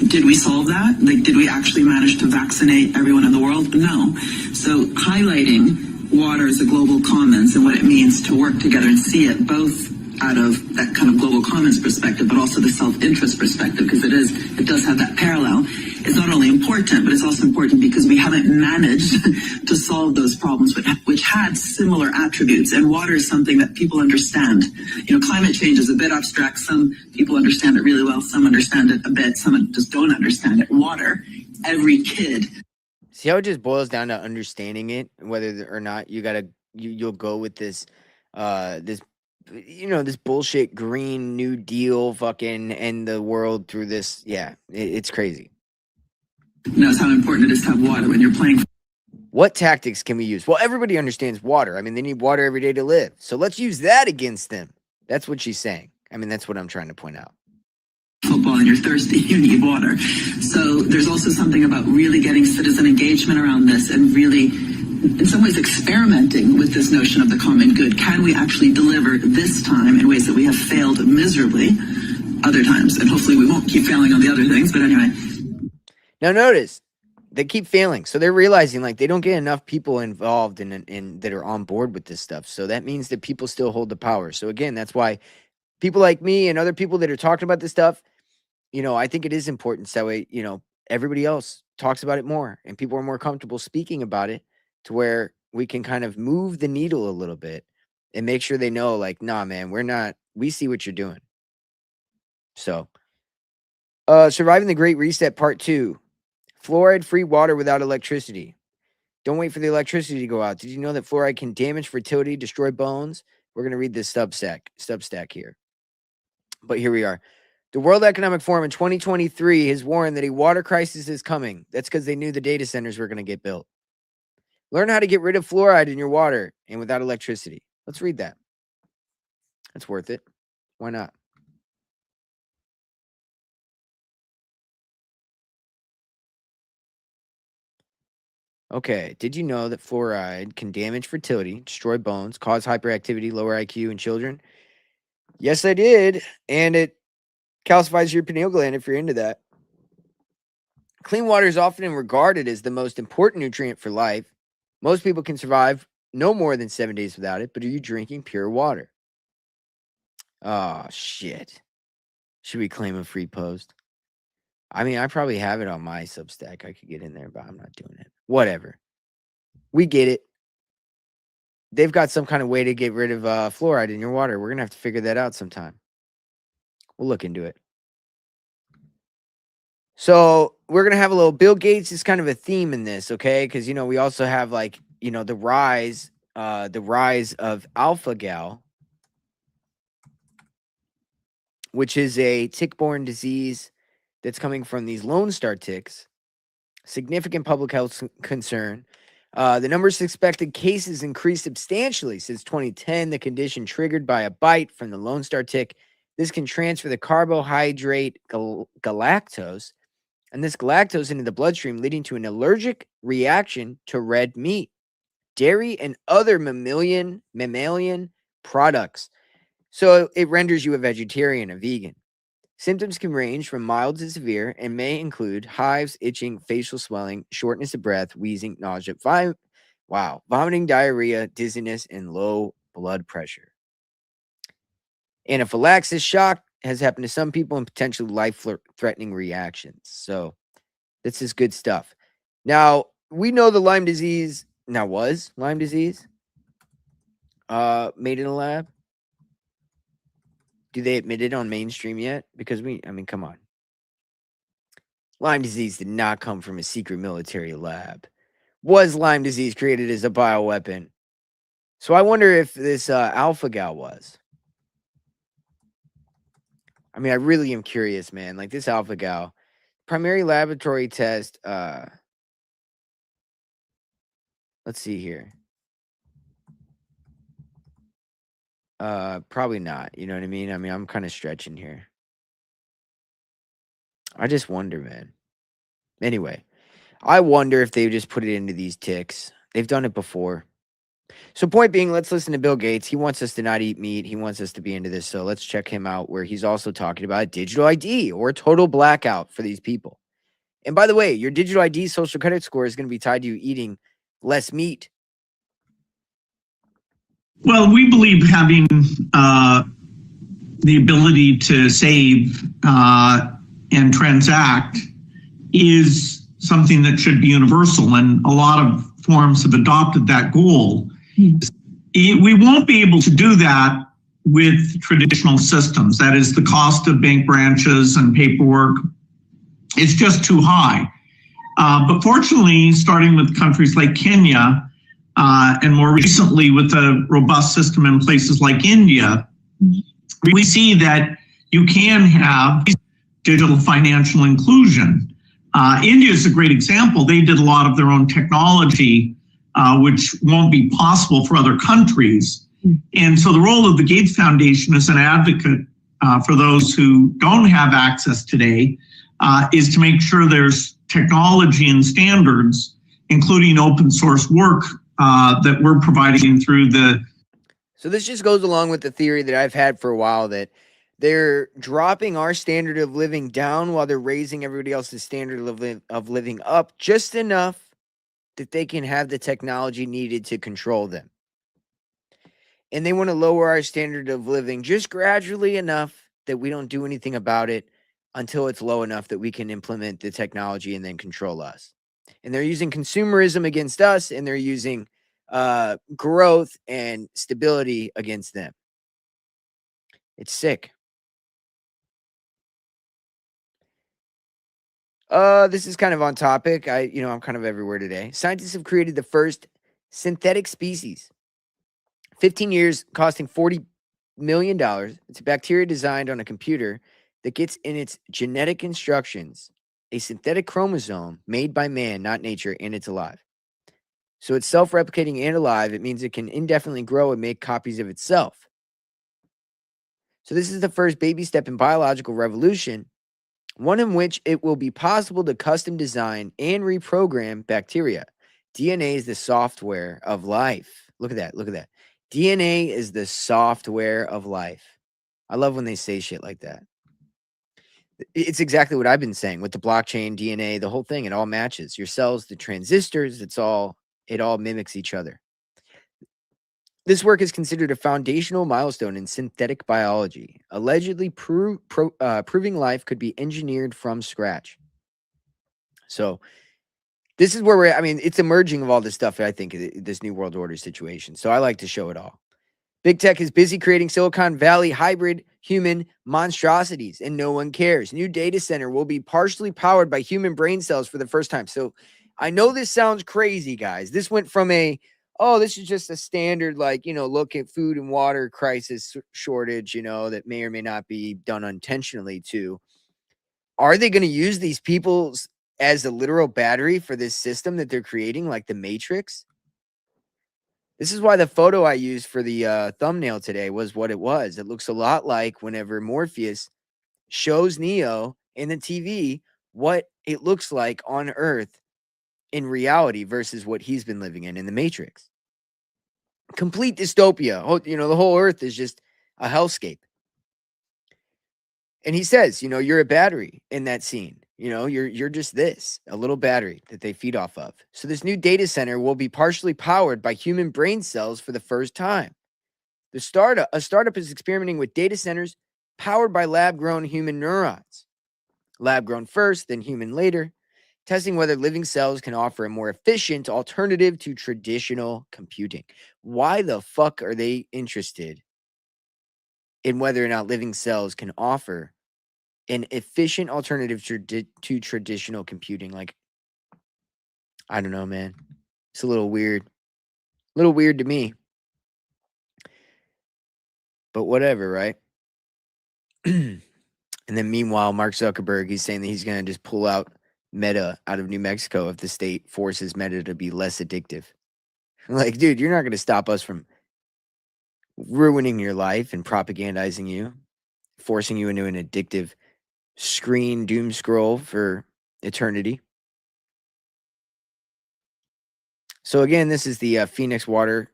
did we solve that? Like, did we actually manage to vaccinate everyone in the world? No. So highlighting water as a global commons and what it means to work together and see it both out of that kind of global commons perspective, but also the self-interest perspective, because it does have that parallel. It's not only important, but it's also important because we haven't managed to solve those problems, which had similar attributes. And water is something that people understand. Climate change is a bit abstract. Some people understand it really well. Some understand it a bit. Some just don't understand it. Water, every kid. See how it just boils down to understanding it, whether or not you'll go with this this bullshit Green New Deal fucking end the world through this. Yeah, it's crazy. Knows how important it is to have water when you're playing. What tactics can we use? Well, everybody understands water. I mean, they need water every day to live. So let's use that against them. That's what she's saying. I mean, that's what I'm trying to point out. Football and you're thirsty, you need water. So there's also something about really getting citizen engagement around this and really, in some ways, experimenting with this notion of the common good. Can we actually deliver this time in ways that we have failed miserably other times? And hopefully we won't keep failing on the other things. But anyway. Now notice, they keep failing. So they're realizing like they don't get enough people involved in that are on board with this stuff. So that means that people still hold the power. So again, that's why people like me and other people that are talking about this stuff, I think it is important. So that way, everybody else talks about it more and people are more comfortable speaking about it to where we can kind of move the needle a little bit and make sure they know like, nah, man, we see what you're doing. So, surviving the Great Reset Part 2. Fluoride-free water without electricity. Don't wait for the electricity to go out. Did you know that fluoride can damage fertility, destroy bones? We're going to read this Substack here. But here we are. The World Economic Forum in 2023 has warned that a water crisis is coming. That's because they knew the data centers were going to get built. Learn how to get rid of fluoride in your water and without electricity. Let's read that. That's worth it. Why not? Okay, did you know that fluoride can damage fertility, destroy bones, cause hyperactivity, lower IQ in children? Yes, I did. And it calcifies your pineal gland if you're into that. Clean water is often regarded as the most important nutrient for life. Most people can survive no more than 7 days without it, but are you drinking pure water? Oh, shit. Should we claim a free post? I mean, I probably have it on my Substack. I could get in there, but I'm not doing it. Whatever. We get it. They've got some kind of way to get rid of fluoride in your water. We're going to have to figure that out sometime. We'll look into it. So we're going to have a little Bill Gates is kind of a theme in this, okay? Because, we also have like, the rise of alpha-gal, which is a tick-borne disease that's coming from these Lone Star ticks. Significant public health concern. The number of suspected cases increased substantially since 2010. The condition triggered by a bite from the Lone Star tick. This can transfer the carbohydrate galactose, and this galactose into the bloodstream, leading to an allergic reaction to red meat, dairy, and other mammalian products. So it renders you a vegetarian, a vegan. Symptoms can range from mild to severe and may include hives, itching, facial swelling, shortness of breath, wheezing, nausea, vomiting, diarrhea, dizziness, and low blood pressure. Anaphylaxis shock has happened to some people and potentially life-threatening reactions. So this is good stuff. Now, we know the Lyme disease, was Lyme disease made in a lab? Do they admit it on mainstream yet? Because come on. Lyme disease did not come from a secret military lab. Was Lyme disease created as a bioweapon? So I wonder if this alpha-gal was. I really am curious, man. Like this alpha-gal, primary laboratory test. Let's see here. Probably not. You know what I mean? I'm kind of stretching here. I just wonder, man. Anyway, I wonder if they just put it into these ticks. They've done it before. So point being, let's listen to Bill Gates. He wants us to not eat meat. He wants us to be into this. So let's check him out where he's also talking about a digital ID or a total blackout for these people. And by the way, your digital ID social credit score is going to be tied to you eating less meat. Well, we believe having the ability to save and transact is something that should be universal, and a lot of forums have adopted that goal. We won't be able to do that with traditional systems. That is, the cost of bank branches and paperwork is just too high. But fortunately, starting with countries like Kenya, and more recently with a robust system in places like India, we see that you can have digital financial inclusion. India is a great example. They did a lot of their own technology, which won't be possible for other countries. And so the role of the Gates Foundation as an advocate for those who don't have access today is to make sure there's technology and standards, including open source work that we're providing through the. So this just goes along with the theory that I've had for a while, that they're dropping our standard of living down while they're raising everybody else's standard of living up just enough that they can have the technology needed to control them. And they want to lower our standard of living just gradually enough that we don't do anything about it until it's low enough that we can implement the technology and then control us. And they're using consumerism against us, and they're using growth and stability against them. It's sick. This is kind of on topic. I'm kind of everywhere today. Scientists have created the first synthetic species. 15 years, costing $40 million. It's a bacteria designed on a computer that gets in its genetic instructions a synthetic chromosome made by man, not nature, and it's alive. So it's self-replicating and alive. It means it can indefinitely grow and make copies of itself. So this is the first baby step in biological revolution, one in which it will be possible to custom design and reprogram bacteria. DNA is the software of life. Look at that. Look at that. DNA is the software of life. I love when they say shit like that. It's exactly what I've been saying with the blockchain, DNA, the whole thing. It all matches. Your cells, the transistors, it all mimics each other. This work is considered a foundational milestone in synthetic biology, allegedly proving life could be engineered from scratch. So this is where it's emerging of all this stuff, I think, this new world order situation. So I like to show it all. Big tech is busy creating Silicon Valley hybrid human monstrosities, and no one cares. New data center will be partially powered by human brain cells for the first time. So I know this sounds crazy, guys. This went from this is just a standard, look at food and water crisis shortage, that may or may not be done unintentionally, to, are they going to use these people as a literal battery for this system that they're creating, like the Matrix? This is why the photo I used for the thumbnail today was what it was. It looks a lot like whenever Morpheus shows Neo in the TV what it looks like on Earth in reality versus what he's been living in the Matrix. Complete dystopia. The whole Earth is just a hellscape. And he says, you're a battery in that scene. You're just a little battery that they feed off of. So this new data center will be partially powered by human brain cells for the first time. A startup is experimenting with data centers powered by lab-grown human neurons. Lab-grown first, then human later, testing whether living cells can offer a more efficient alternative to traditional computing. Why the fuck are they interested in whether or not living cells can offer an efficient alternative to traditional computing? I don't know, man. It's a little weird. A little weird to me. But whatever, right? And then meanwhile, Mark Zuckerberg, he's saying that he's going to just pull out Meta out of New Mexico if the state forces Meta to be less addictive. Dude, you're not going to stop us from ruining your life and propagandizing you, forcing you into an addictive screen doom scroll for eternity. So again, this is the Phoenix water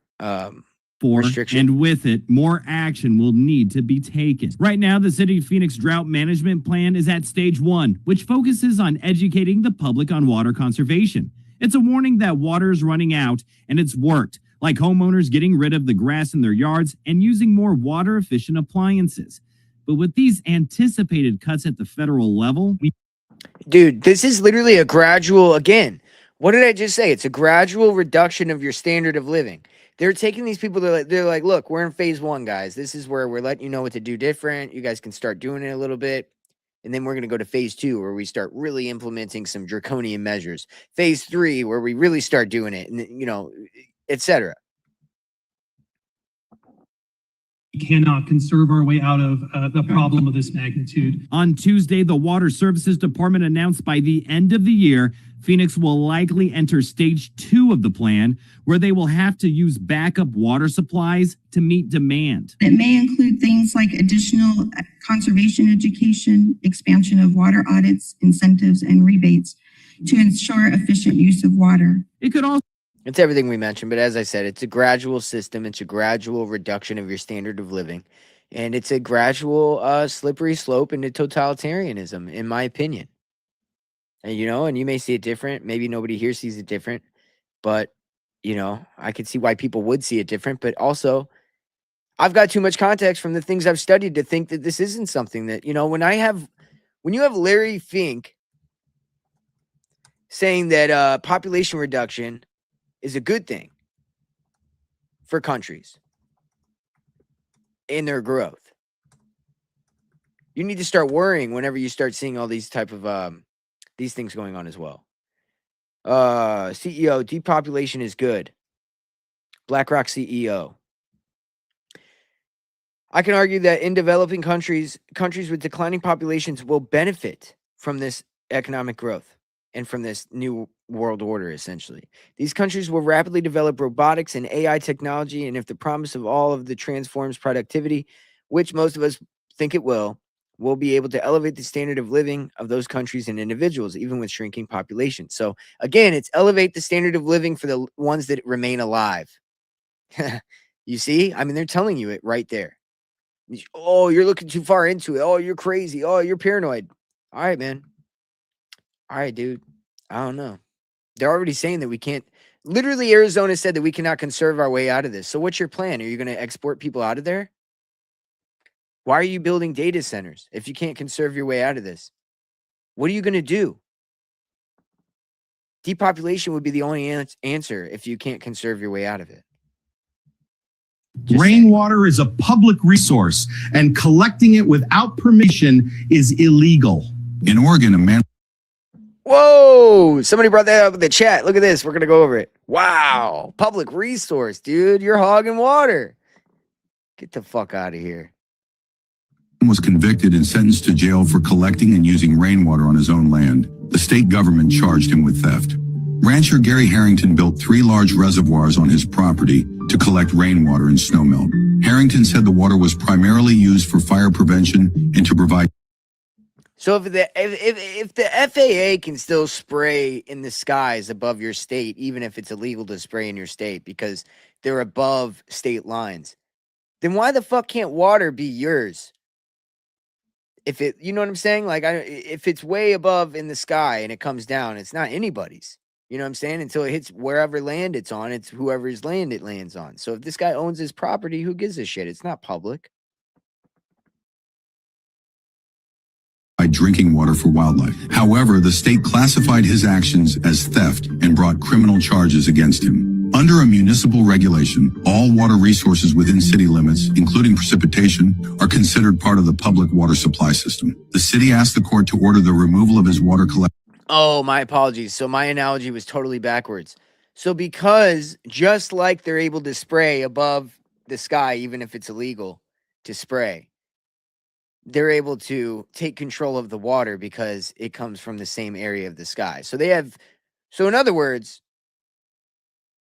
restriction. And with it, more action will need to be taken. Right now, the City of Phoenix Drought Management Plan is at stage 1, which focuses on educating the public on water conservation. It's a warning that water is running out, and it's worked, like homeowners getting rid of the grass in their yards and using more water-efficient appliances. But with these anticipated cuts at the federal level, Dude, this is literally a gradual, again, what did I just say? It's a gradual reduction of your standard of living. They're taking these people, they're like, look, we're in phase 1, guys. This is where we're letting you know what to do different. You guys can start doing it a little bit. And then we're going to go to phase 2, where we start really implementing some draconian measures. Phase 3, where we really start doing it, and, you know, etc. We cannot conserve our way out of the problem of this magnitude. on Tuesday, the Water Services Department announced by the end of the year, Phoenix will likely enter stage 2 of the plan, where they will have to use backup water supplies to meet demand. It may include things like additional conservation education, expansion of water audits, incentives, and rebates to ensure efficient use of water. It could also It's everything we mentioned, but as I said, it's a gradual system. It's a gradual reduction of your standard of living. And it's a gradual slippery slope into totalitarianism, in my opinion. And, you know, and you may see it different. Maybe nobody here sees it different. But, you know, I could see why people would see it different. But also, I've got too much context from the things I've studied to think that this isn't something that, you know, when you have Larry Fink saying that population reduction is a good thing for countries in their growth, you need to start worrying whenever you start seeing all these type of these things going on as well. CEO, depopulation is good. BlackRock CEO. I can argue that in developing countries with declining populations will benefit from this economic growth and from this new world order, essentially. These countries will rapidly develop robotics and AI technology, and if the promise of all of the transforms productivity, which most of us think it will be able to elevate the standard of living of those countries and individuals, even with shrinking populations. So again, it's elevate the standard of living for the ones that remain alive. You see? I mean, they're telling you it right there. Oh, you're looking too far into it. Oh, you're crazy. Oh, you're paranoid. All right, man. All right, dude. I don't know. They're already saying that we can't. Literally, Arizona said that we cannot conserve our way out of this. So what's your plan? Are you going to export people out of there? Why are you building data centers if you can't conserve your way out of this? What are you going to do? Depopulation would be the only answer if you can't conserve your way out of it. Rainwater is a public resource, and collecting it without permission is illegal. In Oregon, a man. Whoa! Somebody brought that up in the chat. Look at this. We're going to go over it. Wow. Public resource, dude. You're hogging water. Get the fuck out of here. Was convicted and sentenced to jail for collecting and using rainwater on his own land. The state government charged him with theft. Rancher Gary Harrington built 3 large reservoirs on his property to collect rainwater and snowmelt. Harrington said the water was primarily used for fire prevention and to provide. So if the FAA can still spray in the skies above your state, even if it's illegal to spray in your state because they're above state lines, then why the fuck can't water be yours? If it, you know what I'm saying? Like, if it's way above in the sky and it comes down, it's not anybody's. You know what I'm saying? Until it hits wherever land it's on, it's whoever's land it lands on. So if this guy owns his property, who gives a shit? It's not public. Drinking water for wildlife. However, the state classified his actions as theft and brought criminal charges against him. Under a municipal regulation, all water resources within city limits, including precipitation, are considered part of the public water supply system. The city asked the court to order the removal of his water collection. Oh, my apologies. So my analogy was totally backwards. So because just like they're able to spray above the sky, even if it's illegal to spray, they're able to take control of the water because it comes from the same area of the sky. So in other words,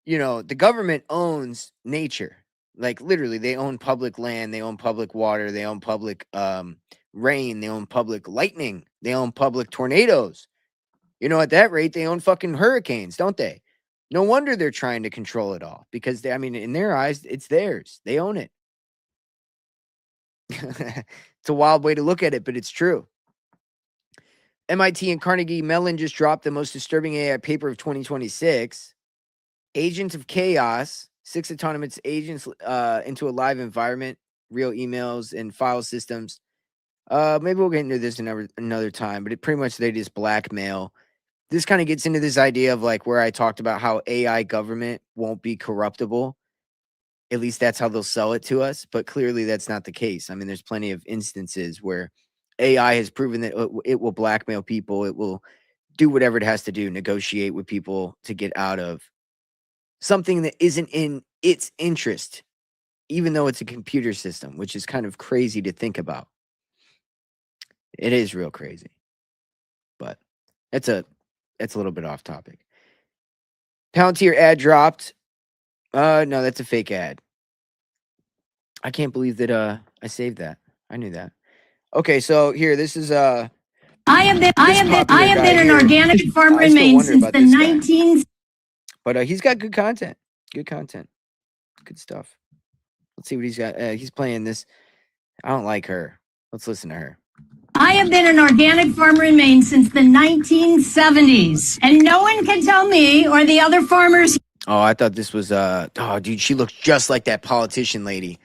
you know, the government owns nature. Like literally, they own public land, they own public water, they own public rain, they own public lightning, they own public tornadoes. You know, at that rate, they own fucking hurricanes, don't they? No wonder they're trying to control it all because in their eyes, it's theirs. They own it. It's a wild way to look at it, but it's true. MIT and Carnegie Mellon just dropped the most disturbing AI paper of 2026. Agents of Chaos, 6 autonomous agents into a live environment, real emails and file systems Maybe we'll get into this another time, but pretty much they just blackmail. This kind of gets into this idea of like where I talked about how AI government won't be corruptible. At least that's how they'll sell it to us. But clearly that's not the case. I mean, there's plenty of instances where AI has proven that it will blackmail people. It will do whatever it has to do, negotiate with people to get out of something that isn't in its interest, even though it's a computer system, which is kind of crazy to think about. It is real crazy. But that's a little bit off topic. Palantir ad dropped. No, that's a fake ad. I can't believe that I saved that. I knew that. Okay, so here, this is I have been an organic farmer in Maine since the 19. But he's got good content. Good content. Good stuff. Let's see what he's got. He's playing this. I don't like her. Let's listen to her. I have been an organic farmer in Maine since the 1970s, and no one can tell me or the other farmers. Oh, I thought this was oh, dude, she looks just like that politician lady.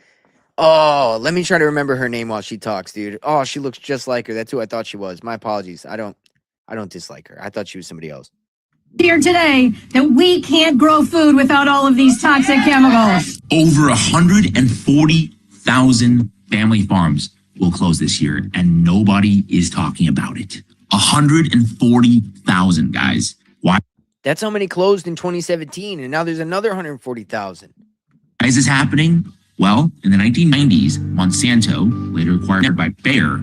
Oh, let me try to remember her name while she talks, dude. Oh, she looks just like her. That's who I thought she was. My apologies. I don't dislike her. I thought she was somebody else. Here today that we can't grow food without all of these toxic chemicals. Over 140,000 family farms will close this year, and nobody is talking about it. 140,000, guys. Why? That's how many closed in 2017, and now there's another 140,000. Why is this happening? Well, in the 1990s, Monsanto, later acquired by Bayer,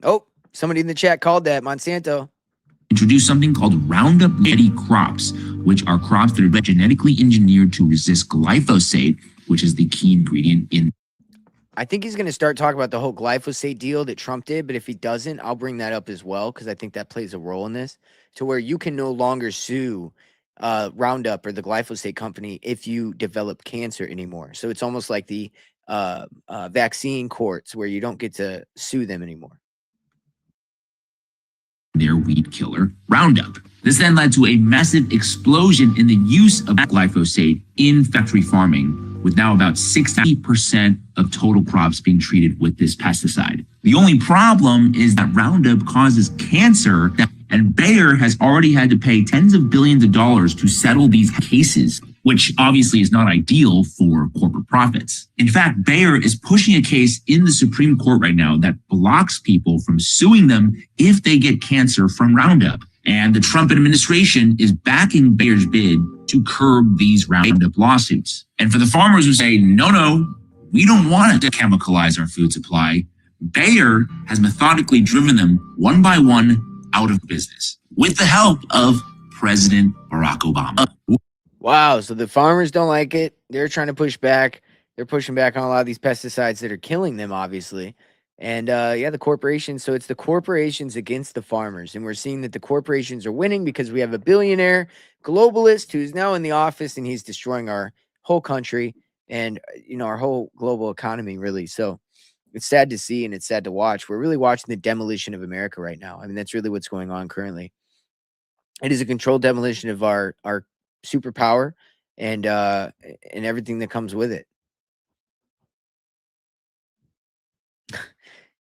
oh, somebody in the chat called that Monsanto. Introduced something called Roundup Ready crops, which are crops that are genetically engineered to resist glyphosate, which is the key ingredient in. I think he's going to start talking about the whole glyphosate deal that Trump did, but if he doesn't, I'll bring that up as well, because I think that plays a role in this, to where you can no longer sue Roundup or the glyphosate company if you develop cancer anymore. So it's almost like the vaccine courts where you don't get to sue them anymore. Their weed killer, Roundup. This then led to a massive explosion in the use of glyphosate in factory farming, with now about 60% of total crops being treated with this pesticide. The only problem is that Roundup causes cancer, and Bayer has already had to pay tens of billions of dollars to settle these cases, which obviously is not ideal for corporate profits. In fact, Bayer is pushing a case in the Supreme Court right now that blocks people from suing them if they get cancer from Roundup. And the Trump administration is backing Bayer's bid to curb these Roundup lawsuits. And for the farmers who say, no, we don't want to chemicalize our food supply, Bayer has methodically driven them one by one out of business with the help of President Barack Obama. Wow, so the farmers don't like it. They're trying to push back. They're pushing back on a lot of these pesticides that are killing them, obviously. And yeah, the corporations. So it's the corporations against the farmers. And we're seeing that the corporations are winning because we have a billionaire globalist who's now in the office, and he's destroying our whole country and, our whole global economy, really. So it's sad to see, and it's sad to watch. We're really watching the demolition of America right now. I mean, that's really what's going on currently. It is a controlled demolition of our superpower and everything that comes with it.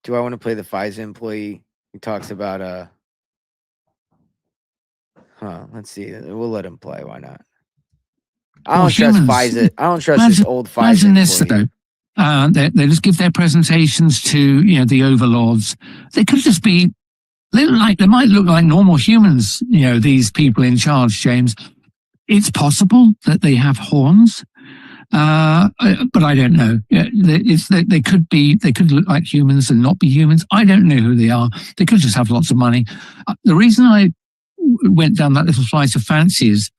Do I want to play the Pfizer employee who talks about let's see. We'll let him play. Why not? I don't trust Pfizer. I don't trust this old Pfizer employee. They just give their presentations to the overlords. They could just be they might look like normal humans. These people in charge, James. It's possible that they have horns, but I don't know. They could look like humans and not be humans. I don't know who they are. They could just have lots of money. The reason I went down that little flight of fancy is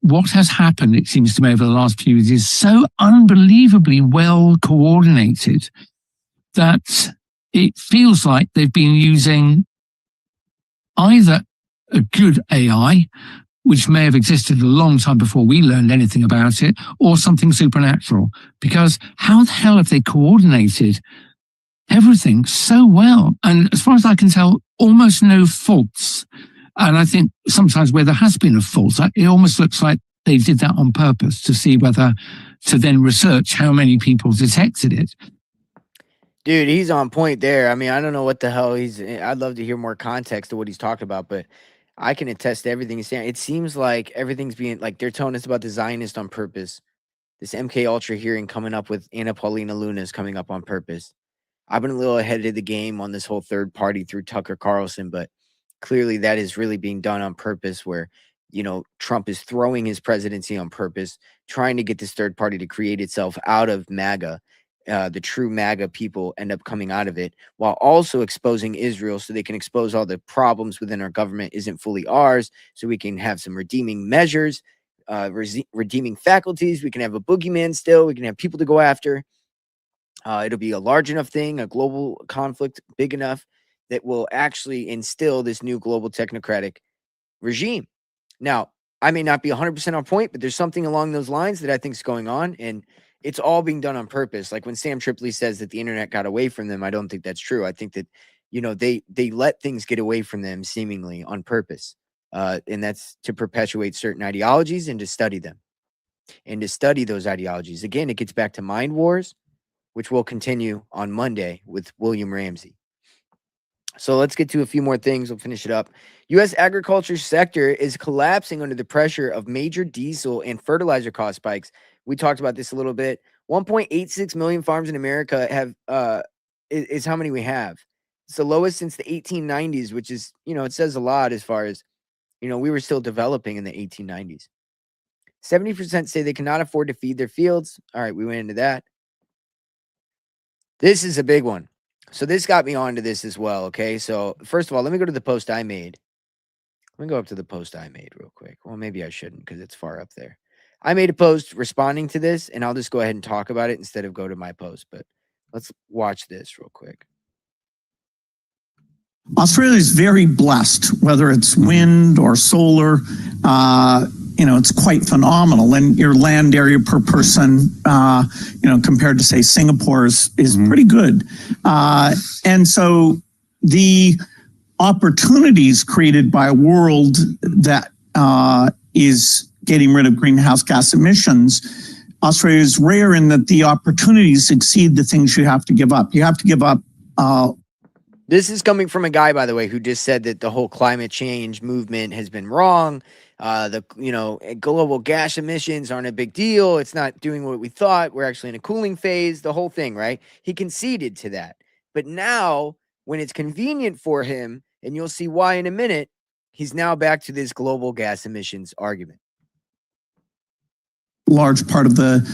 what has happened, it seems to me, over the last few years is so unbelievably well coordinated that it feels like they've been using either a good AI, which may have existed a long time before we learned anything about it, or something supernatural. Because how the hell have they coordinated everything so well? And as far as I can tell, almost no faults. And I think sometimes where there has been a fault, it almost looks like they did that on purpose to see whether to then research how many people detected it. Dude, he's on point there. I mean, I don't know what the hell I'd love to hear more context to what he's talking about, but I can attest to everything he's saying. It seems like everything's being like they're telling us about the Zionist on purpose. This MK Ultra hearing coming up with Anna Paulina Luna is coming up on purpose. I've been a little ahead of the game on this whole third party through Tucker Carlson, but clearly that is really being done on purpose where, Trump is throwing his presidency on purpose, trying to get this third party to create itself out of MAGA. The true MAGA people end up coming out of it while also exposing Israel so they can expose all the problems within our government isn't fully ours. So we can have some redeeming measures, redeeming faculties. We can have a boogeyman still. We can have people to go after. It'll be a large enough thing, a global conflict big enough that will actually instill this new global technocratic regime. Now, I may not be 100% on point, but there's something along those lines that I think is going on, and it's all being done on purpose. Like when Sam Tripoli says that the internet got away from them, I don't think that's true. I think that, they let things get away from them seemingly on purpose, and that's to perpetuate certain ideologies and to study them and to study those ideologies. Again, it gets back to mind wars, which will continue on Monday with William Ramsey. So let's get to a few more things. We'll finish it up. U.S. agriculture sector is collapsing under the pressure of major diesel and fertilizer cost spikes. We talked about this a little bit. 1.86 million farms in America have is how many we have. It's the lowest since the 1890s, which is, it says a lot as far as, we were still developing in the 1890s. 70% say they cannot afford to feed their fields. All right, we went into that. This is a big one. So this got me onto this as well, okay? So first of all, let me go to the post I made. Let me go up to the post I made real quick. Well, maybe I shouldn't because it's far up there. I made a post responding to this, and I'll just go ahead and talk about it instead of go to my post. But let's watch this real quick. Australia is very blessed, whether it's wind or solar. It's quite phenomenal. And your land area per person, compared to, say, Singapore is pretty good. And so the opportunities created by a world that is getting rid of greenhouse gas emissions, Australia is rare in that the opportunities exceed the things you have to give up. You have to give up. This is coming from a guy, by the way, who just said that the whole climate change movement has been wrong. The global gas emissions aren't a big deal. It's not doing what we thought. We're actually in a cooling phase, the whole thing, right? He conceded to that. But now, when it's convenient for him, and you'll see why in a minute, he's now back to this global gas emissions argument. Large part of the,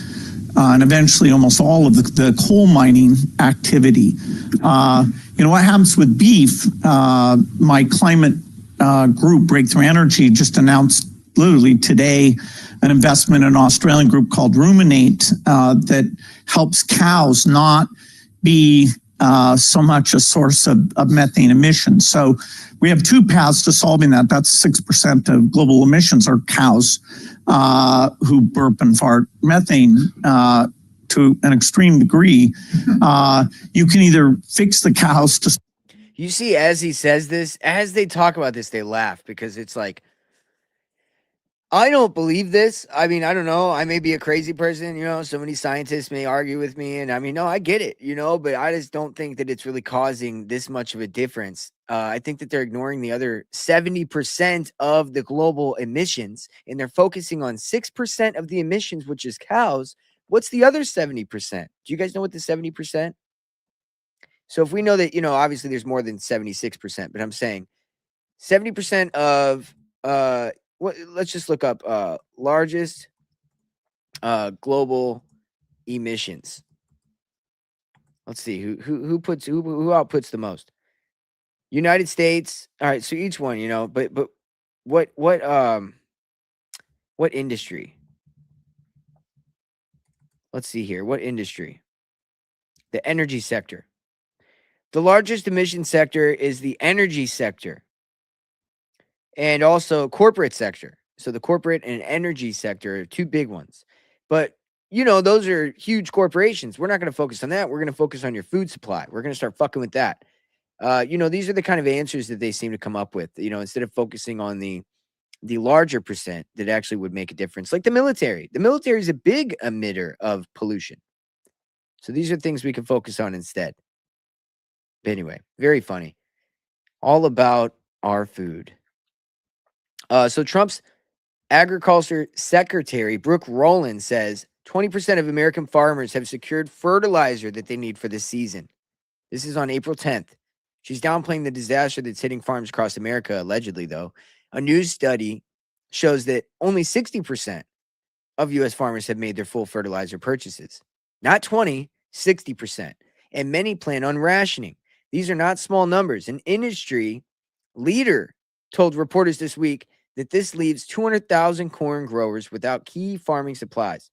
and eventually almost all of the coal mining activity. What happens with beef? My climate group, Breakthrough Energy, just announced literally today an investment in an Australian group called Ruminate that helps cows not be so much a source of methane emissions. So we have two paths to solving that. That's 6% of global emissions are cows who burp and fart methane to an extreme degree. You can either fix the cows to... You see, as he says this, as they talk about this, they laugh because it's like, I don't believe this. I mean, I don't know. I may be a crazy person, so many scientists may argue with me. And I mean, no, I get it, but I just don't think that it's really causing this much of a difference. I think that they're ignoring the other 70% of the global emissions, and they're focusing on 6% of the emissions, which is cows. What's the other 70%? Do you guys know what the 70%? So if we know that, obviously there's more than 76%, but I'm saying 70% of, let's just look up largest global emissions. Let's see who outputs the most. United States. All right, so each one, but what industry? Let's see here. What industry? The energy sector. The largest emission sector is the energy sector. And also corporate sector. So the corporate and energy sector are two big ones. But, those are huge corporations. We're not going to focus on that. We're going to focus on your food supply. We're going to start fucking with that. These are the kind of answers that they seem to come up with, instead of focusing on the larger percent that actually would make a difference. Like the military. The military is a big emitter of pollution. So these are things we can focus on instead. But anyway, very funny. All about our food. So Trump's Agriculture Secretary Brooke Rowland says 20% of American farmers have secured fertilizer that they need for this season. This is on April 10th. She's downplaying the disaster that's hitting farms across America, allegedly, though. A news study shows that only 60% of U.S. farmers have made their full fertilizer purchases. Not 20, 60%. And many plan on rationing. These are not small numbers. An industry leader told reporters this week that this leaves 200,000 corn growers without key farming supplies.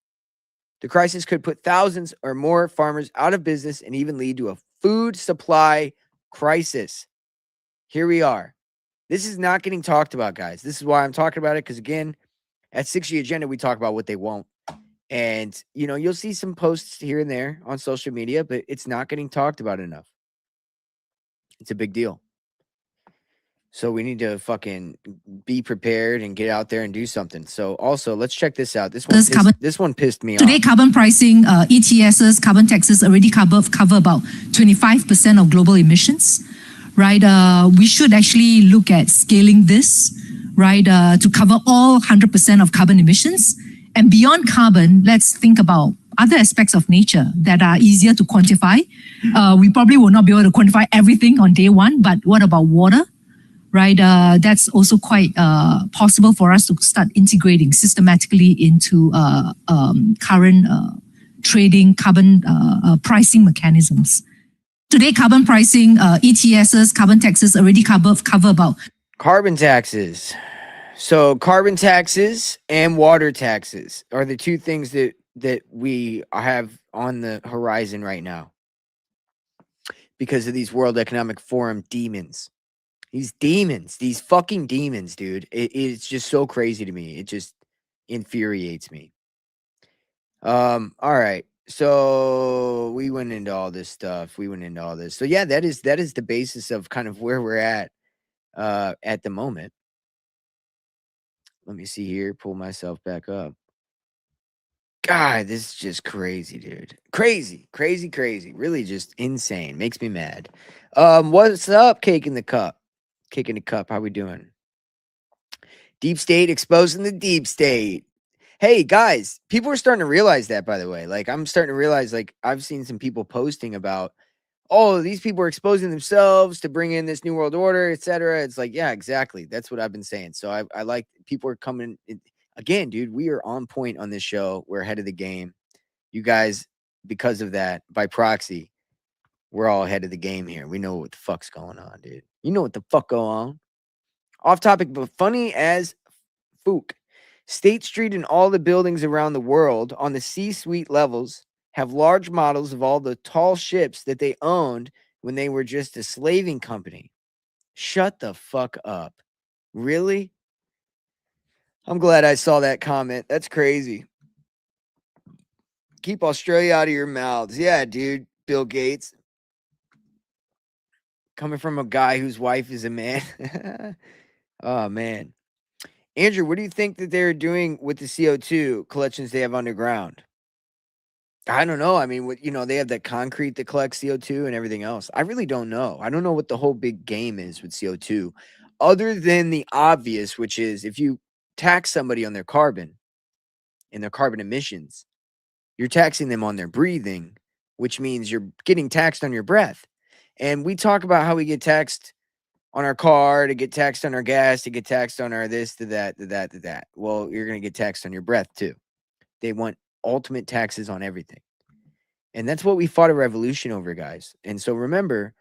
The crisis could put thousands or more farmers out of business and even lead to a food supply crisis. Here we are. This is not getting talked about, guys. This is why I'm talking about it, because, again, at 60 Agenda, we talk about what they won't. And, you know, you'll see some posts here and there on social media, but it's not getting talked about enough. It's a big deal. So we need to fucking be prepared and get out there and do something. So also, let's check this out. This one pissed me off. Today, carbon pricing, ETSs, carbon taxes already cover about 25% of global emissions, right? We should actually look at scaling this, right, to cover all 100% of carbon emissions. And beyond carbon, let's think about other aspects of nature that are easier to quantify. We probably will not be able to quantify everything on day one, but what about water? Right, that's also quite possible for us to start integrating systematically into current trading carbon pricing mechanisms. Today, carbon pricing, ETSs, carbon taxes already cover about carbon taxes. So carbon taxes and water taxes are the two things that we have on the horizon right now because of these World Economic Forum demons. These demons, these fucking demons, dude. It's just so crazy to me. It just infuriates me. All right. So we went into all this stuff. So yeah, that is the basis of kind of where we're at the moment. Let me see here. Pull myself back up. God, this is just crazy, dude. Crazy. Really just insane. Makes me mad. What's up, Cake in the Cup? Cake in the Cup, how we doing? Deep State exposing the deep state. Hey, guys, people are starting to realize that, by the way. Like, I'm starting to realize, like, I've seen some people posting about, oh, these people are exposing themselves to bring in this new world order, etc. It's like, yeah, exactly. That's what I've been saying. So I like people are coming in. Again, dude, we are on point on this show. We're ahead of the game. You guys, because of that, by proxy, we're all ahead of the game here. We know what the fuck's going on, dude. You know what the fuck go on. Off topic, but funny as fook. State Street and all the buildings around the world on the C-suite levels have large models of all the tall ships that they owned when they were just a slaving company. Shut the fuck up. Really? I'm glad I saw that comment. That's crazy. Keep Australia out of your mouths. Yeah, dude. Bill Gates. Coming from a guy whose wife is a man. Oh, man. Andrew, what do you think that they're doing with the CO2 collections they have underground? I don't know. I mean, they have that concrete that collects CO2 and everything else. I really don't know. I don't know what the whole big game is with CO2, other than the obvious, which is if you tax somebody on their carbon and their carbon emissions, you're taxing them on their breathing, which means you're getting taxed on your breath. And we talk about how we get taxed on our car, to get taxed on our gas, to get taxed on our this, to that, to that, to that. Well, you're going to get taxed on your breath too. They want ultimate taxes on everything. And that's what we fought a revolution over, guys. And so remember,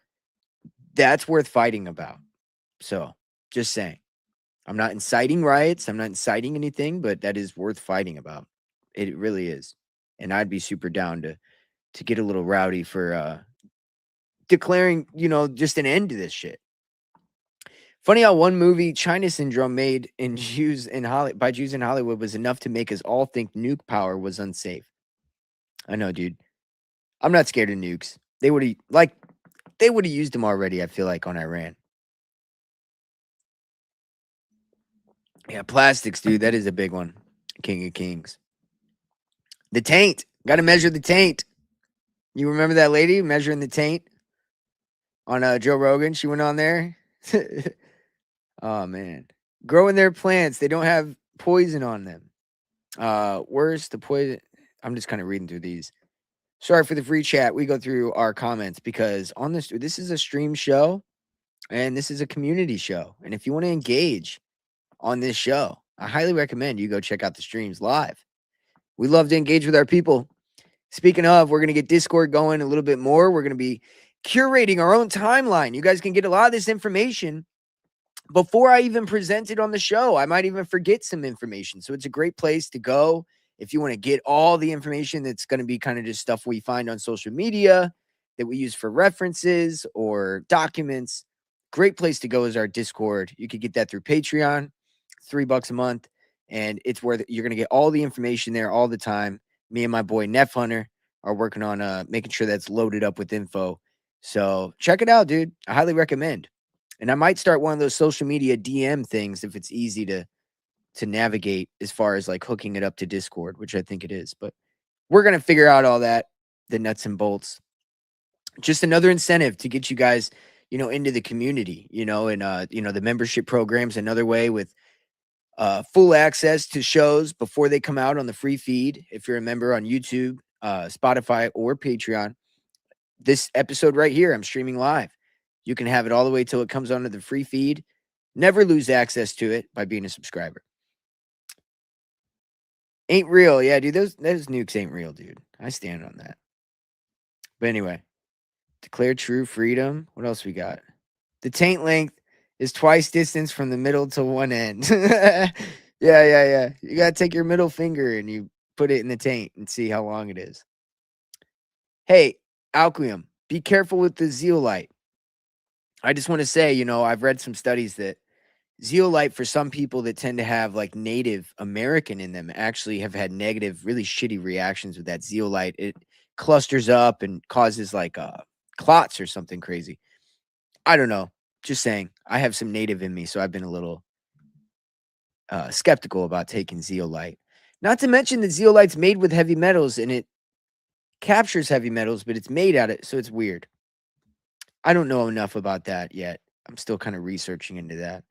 that's worth fighting about. So just saying, I'm not inciting riots. I'm not inciting anything, but that is worth fighting about. It really is. And I'd be super down to get a little rowdy for declaring, just an end to this shit. Funny how one movie, China Syndrome, made by Jews in Hollywood was enough to make us all think nuke power was unsafe. I know, dude. I'm not scared of nukes. They would have used them already, I feel like, on Iran. Yeah, plastics, dude. That is a big one. King of Kings. The taint. Got to measure the taint. You remember that lady measuring the taint? on Joe Rogan. She went on there. Oh man, growing their plants. They don't have poison on them. Worse, the poison. I'm just kind of reading through these. Sorry for the free chat. We go through our comments because on this is a stream show and this is a community show. And if you want to engage on this show, I highly recommend you go check out the streams live. We love to engage with our people. Speaking of, we're going to get Discord going a little bit more. We're going to be curating our own timeline. You guys can get a lot of this information before I even present it on the show. I might even forget some information. So it's a great place to go if you want to get all the information that's going to be kind of just stuff we find on social media that we use for references or documents. Great place to go is our Discord. You could get that through Patreon, $3 a month. And it's where you're going to get all the information there all the time. Me and my boy Nef Hunter are working on making sure that's loaded up with info. So check it out, dude. I highly recommend. And I might start one of those social media DM things if it's easy to navigate as far as like hooking it up to Discord, which I think it is. But we're going to figure out all that, the nuts and bolts. Just another incentive to get you guys, into the community, and, the membership program's another way with full access to shows before they come out on the free feed. If you're a member on YouTube, Spotify, or Patreon, this episode right here, I'm streaming live. You can have it all the way till it comes onto the free feed. Never lose access to it by being a subscriber. Ain't real. Yeah, dude, those nukes ain't real, dude. I stand on that. But anyway, declare true freedom. What else we got? The taint length is twice distance from the middle to one end. Yeah. You got to take your middle finger and you put it in the taint and see how long it is. Hey, Alquium, be careful with the zeolite. I just want to say, I've read some studies that zeolite, for some people that tend to have like Native American in them, actually have had negative, really shitty reactions with that zeolite. It clusters up and causes like clots or something crazy. I don't know. Just saying. I have some Native in me, so I've been a little skeptical about taking zeolite. Not to mention that zeolite's made with heavy metals and it captures heavy metals, but it's made out of it, so it's weird. I don't know enough about that yet. I'm still kind of researching into that.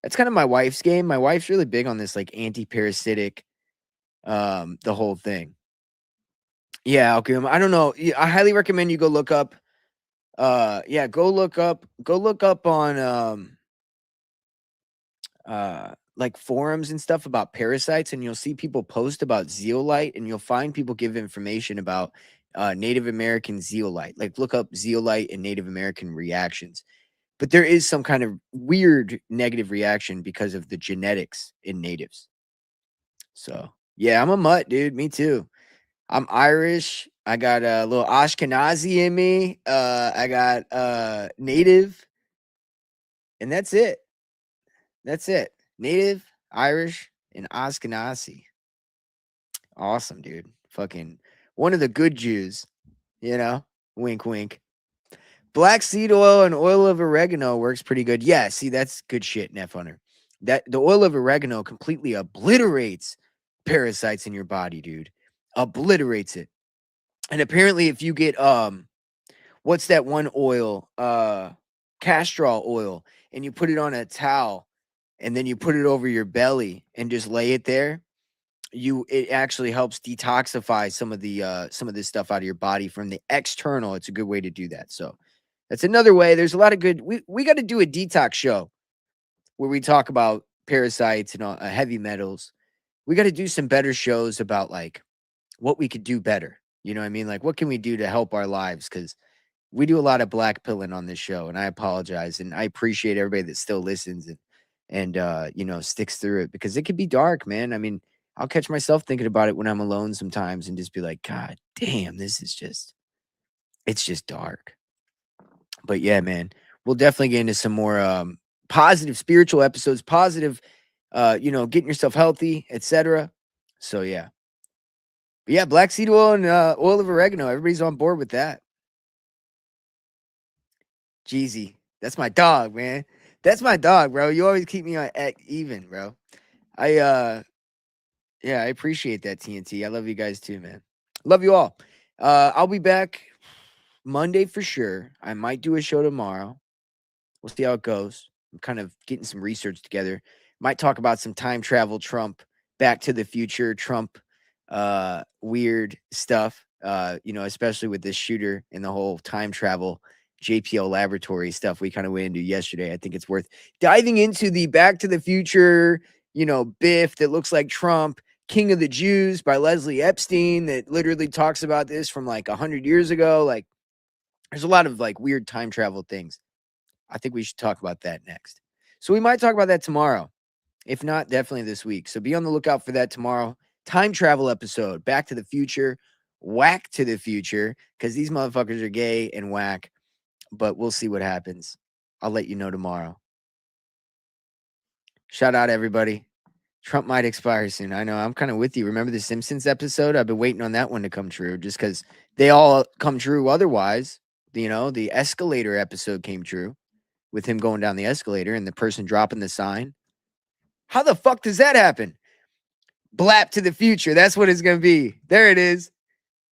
That's kind of my wife's game. My wife's really big on this like anti-parasitic, the whole thing. Yeah, okay. I don't know. I highly recommend you go look up. Go look up on like forums and stuff about parasites, and you'll see people post about zeolite, and you'll find people give information about Native American zeolite. Like look up zeolite and Native American reactions. But there is some kind of weird negative reaction because of the genetics in natives. So, yeah, I'm a mutt, dude. Me too. I'm Irish. I got a little Ashkenazi in me. I got Native. And that's it. That's it. Native, Irish, and Ashkenazi. Awesome, dude. Fucking one of the good Jews, Wink, wink. Black seed oil and oil of oregano works pretty good. Yeah, see, that's good shit, Nef Hunter. That the oil of oregano completely obliterates parasites in your body, dude. Obliterates it. And apparently, if you get what's that one oil? Castor oil, and you put it on a towel, and then you put it over your belly and just lay it there. It actually helps detoxify some of this stuff out of your body from the external. It's a good way to do that. So that's another way. There's a lot of good. We got to do a detox show where we talk about parasites and heavy metals. We got to do some better shows about like what we could do better. You know what I mean? Like what can we do to help our lives? Because we do a lot of black pilling on this show, and I apologize, and I appreciate everybody that still listens and sticks through it, because it can be dark, man. I mean, I'll catch myself thinking about it when I'm alone sometimes and just be like, God damn, it's just dark. But yeah, man, we'll definitely get into some more positive spiritual episodes, positive, getting yourself healthy, etc. So yeah. But yeah, black seed oil and oil of oregano. Everybody's on board with that. Jeezy. That's my dog, man. That's my dog, bro. You always keep me on even, bro. I appreciate that, TNT. I love you guys too, man. Love you all. I'll be back Monday for sure. I might do a show tomorrow. We'll see how it goes. I'm kind of getting some research together. Might talk about some time travel, Trump, Back to the Future, Trump, weird stuff. Especially with this shooter and the whole time travel JPL laboratory stuff we kind of went into yesterday. I think it's worth diving into the Back to the Future, Biff that looks like Trump, King of the Jews by Leslie Epstein that literally talks about this from like 100 years ago. Like, there's a lot of like weird time travel things. I think we should talk about that next. So we might talk about that tomorrow. If not, definitely this week. So be on the lookout for that tomorrow. Time travel episode, Back to the Future, Whack to the Future, because these motherfuckers are gay and whack. But we'll see what happens. I'll let you know tomorrow. Shout out, everybody. Trump might expire soon. I know. I'm kind of with you. Remember the Simpsons episode? I've been waiting on that one to come true just because they all come true otherwise. The escalator episode came true with him going down the escalator and the person dropping the sign. How the fuck does that happen? Blap to the future. That's what it's going to be. There it is.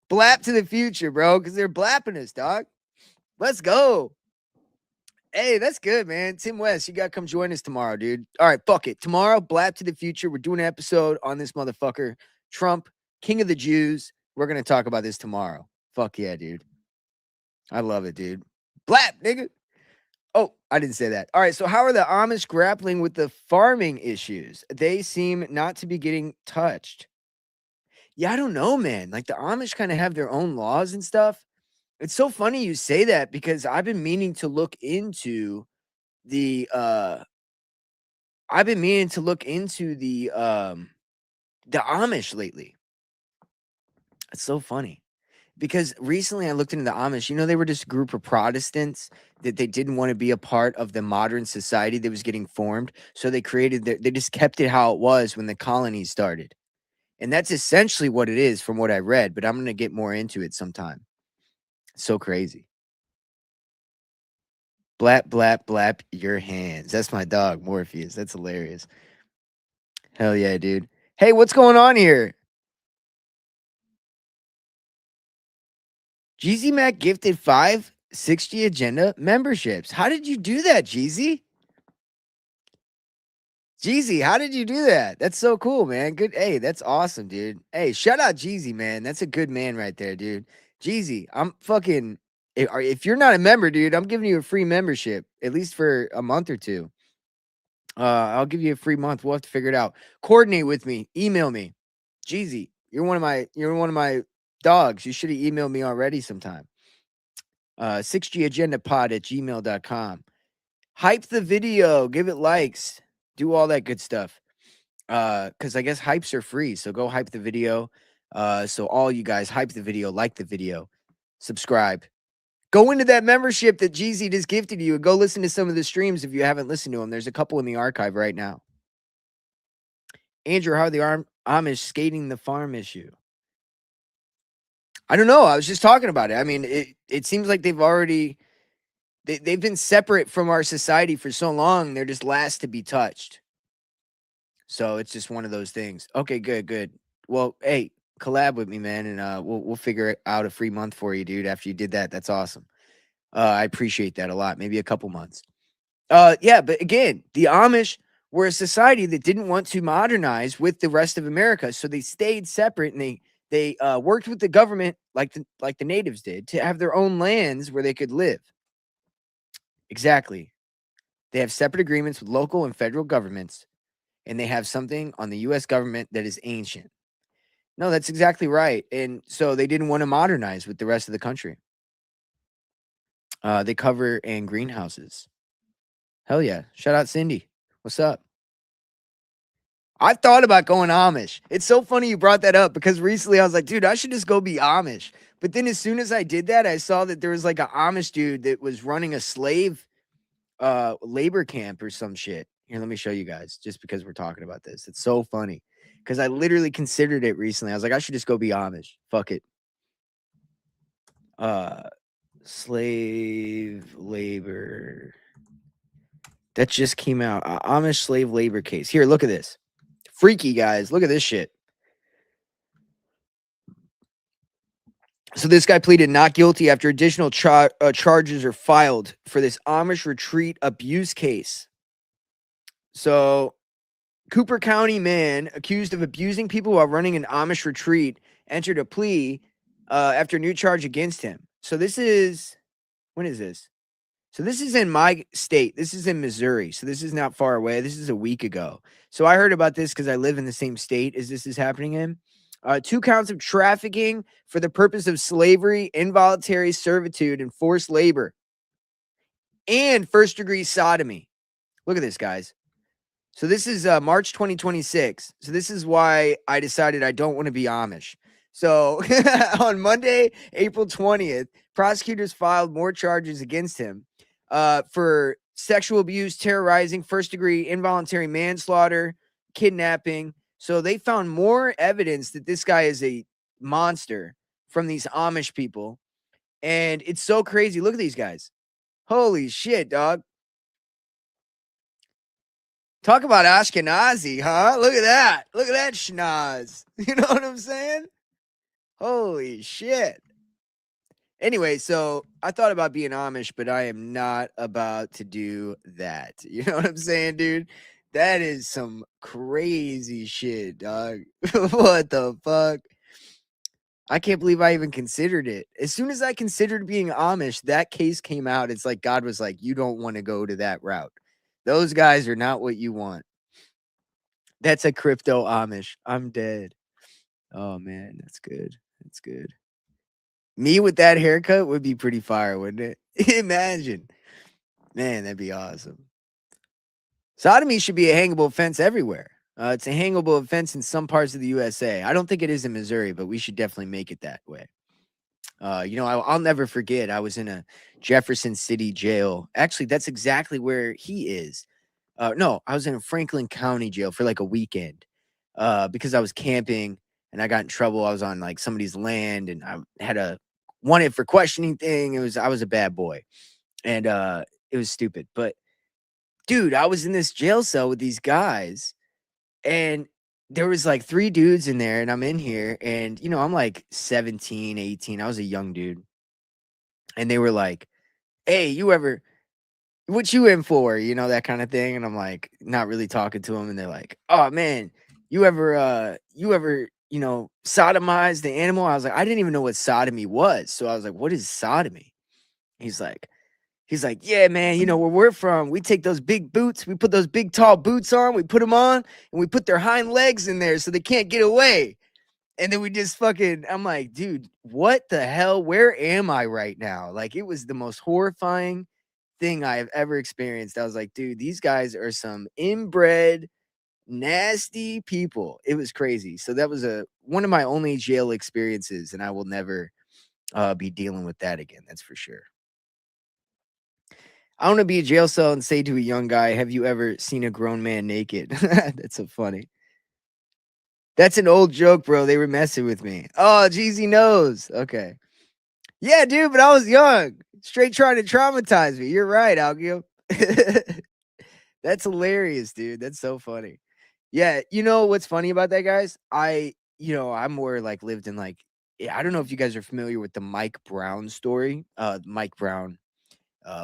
Blap to the future, bro, because they're blapping us, dog. Let's go. Hey, that's good, man. Tim West, you got to come join us tomorrow, dude. All right, fuck it. Tomorrow, Blap to the future. We're doing an episode on this motherfucker, Trump, King of the Jews. We're going to talk about this tomorrow. Fuck yeah, dude. I love it, dude. Blap, nigga. Oh, I didn't say that. All right, so how are the Amish grappling with the farming issues? They seem not to be getting touched. Yeah, I don't know, man. Like the Amish kind of have their own laws and stuff. It's so funny you say that because I've been meaning to look into the Amish lately. It's so funny. Because recently I looked into the Amish. They were just a group of Protestants that they didn't want to be a part of the modern society that was getting formed. So they they just kept it how it was when the colonies started. And that's essentially what it is from what I read. But I'm going to get more into it sometime. It's so crazy. Blap, blap, blap your hands. That's my dog, Morpheus. That's hilarious. Hell yeah, dude. Hey, what's going on here? Jeezy Mac gifted 5 6G Agenda memberships. How did you do that, Jeezy? Jeezy, how did you do that? That's so cool, man. Good. Hey, that's awesome, dude. Hey, shout out Jeezy, man. That's a good man right there, dude. Jeezy, I'm fucking... If you're not a member, dude, I'm giving you a free membership, at least for a month or two. I'll give you a free month. We'll have to figure it out. Coordinate with me. Email me. Jeezy, you're one of my dogs. You should have emailed me already sometime. 6gagendapod@gmail.com. Hype the video. Give it likes. Do all that good stuff. Because I guess hypes are free. So go hype the video. So all you guys hype the video, like the video, subscribe. Go into that membership that Jeezy just gifted you and go listen to some of the streams if you haven't listened to them. There's a couple in the archive right now. Andrew, how are the Amish skating the farm issue? I don't know. I was just talking about it. I mean, it seems like they've been separate from our society for so long. They're just last to be touched. So it's just one of those things. Okay, good. Well, hey, collab with me, man, and we'll figure out a free month for you, dude. After you did that, that's awesome. I appreciate that a lot. Maybe a couple months. Yeah, but again, the Amish were a society that didn't want to modernize with the rest of America, so they stayed separate and they worked with the government like the natives did to have their own lands where they could live. Exactly. They have separate agreements with local and federal governments, and they have something on the U.S. government that is ancient. No, that's exactly right. And so they didn't want to modernize with the rest of the country. They cover in greenhouses. Hell yeah. Shout out Cindy. What's up? I thought about going Amish. It's so funny you brought that up because recently I was like, dude, I should just go be Amish. But then as soon as I did that, I saw that there was like an Amish dude that was running a slave labor camp or some shit. Here, let me show you guys just because we're talking about this. It's so funny because I literally considered it recently. I was like, I should just go be Amish. Fuck it. Slave labor. That just came out. Amish slave labor case. Here, look at this. Freaky, guys. Look at this shit. So this guy pleaded not guilty after additional charges are filed for this Amish retreat abuse case. So Cooper County man accused of abusing people while running an Amish retreat entered a plea after a new charge against him. So this is, when is this? So this is in my state. This is in Missouri. So this is not far away. This is a week ago. So I heard about this because I live in the same state as this is happening in. 2 counts of trafficking for the purpose of slavery, involuntary servitude, and forced labor, and first-degree sodomy. Look at this, guys. So this is March 2026. So this is why I decided I don't want to be Amish. So on Monday, April 20th, prosecutors filed more charges against him for sexual abuse, terrorizing, first-degree involuntary manslaughter, kidnapping. So they found more evidence that this guy is a monster from these Amish people. And it's so crazy. Look at these guys. Holy shit, dog. Talk about Ashkenazi, huh? Look at that. Look at that schnoz. You know what I'm saying? Holy shit. Anyway, so I thought about being Amish, but I am not about to do that. You know what I'm saying, dude? That is some crazy shit, dog. What the fuck? I can't believe I even considered it. As soon as I considered being Amish, that case came out. It's like God was like, you don't want to go to that route. Those guys are not what you want. That's a crypto Amish. I'm dead. Oh, man, that's good. That's good. Me with that haircut would be pretty fire, wouldn't it? Imagine. Man, that'd be awesome. Sodomy should be a hangable offense everywhere. It's a hangable offense in some parts of the USA. I don't think it is in Missouri, but we should definitely make it that way. I'll never forget. I was in a Jefferson City jail. Actually, that's exactly where he is. No, I was in a Franklin County jail for like a weekend because I was camping and I got in trouble. I was on like somebody's land and I had a wanted for questioning thing. I was a bad boy and it was stupid. But dude, I was in this jail cell with these guys and there was like 3 dudes in there and I'm in here and I'm like 17, 18. I was a young dude. And they were like, "Hey, what you in for?" That kind of thing. And I'm like, not really talking to them. And they're like, "Oh man, you ever, sodomize the animal?" I was like, I didn't even know what sodomy was. So I was like, "What is sodomy?" He's like, "Yeah, man, where we're from, we take those big boots, we put those big tall boots on, we put them on, and we put their hind legs in there so they can't get away. And then we just I'm like, dude, what the hell? Where am I right now? Like, it was the most horrifying thing I have ever experienced. I was like, dude, these guys are some inbred, nasty people. It was crazy. So that was one of my only jail experiences, and I will never be dealing with that again. That's for sure. I want to be a jail cell and say to a young guy, "Have you ever seen a grown man naked?" That's so funny. That's an old joke, bro. They were messing with me. Oh, Jeezy knows. Okay. Yeah, dude, but I was young. Straight trying to traumatize me. You're right, Algio. That's hilarious, dude. That's so funny. Yeah, what's funny about that, guys? I'm more like lived in like, I don't know if you guys are familiar with the Mike Brown story. Mike Brown,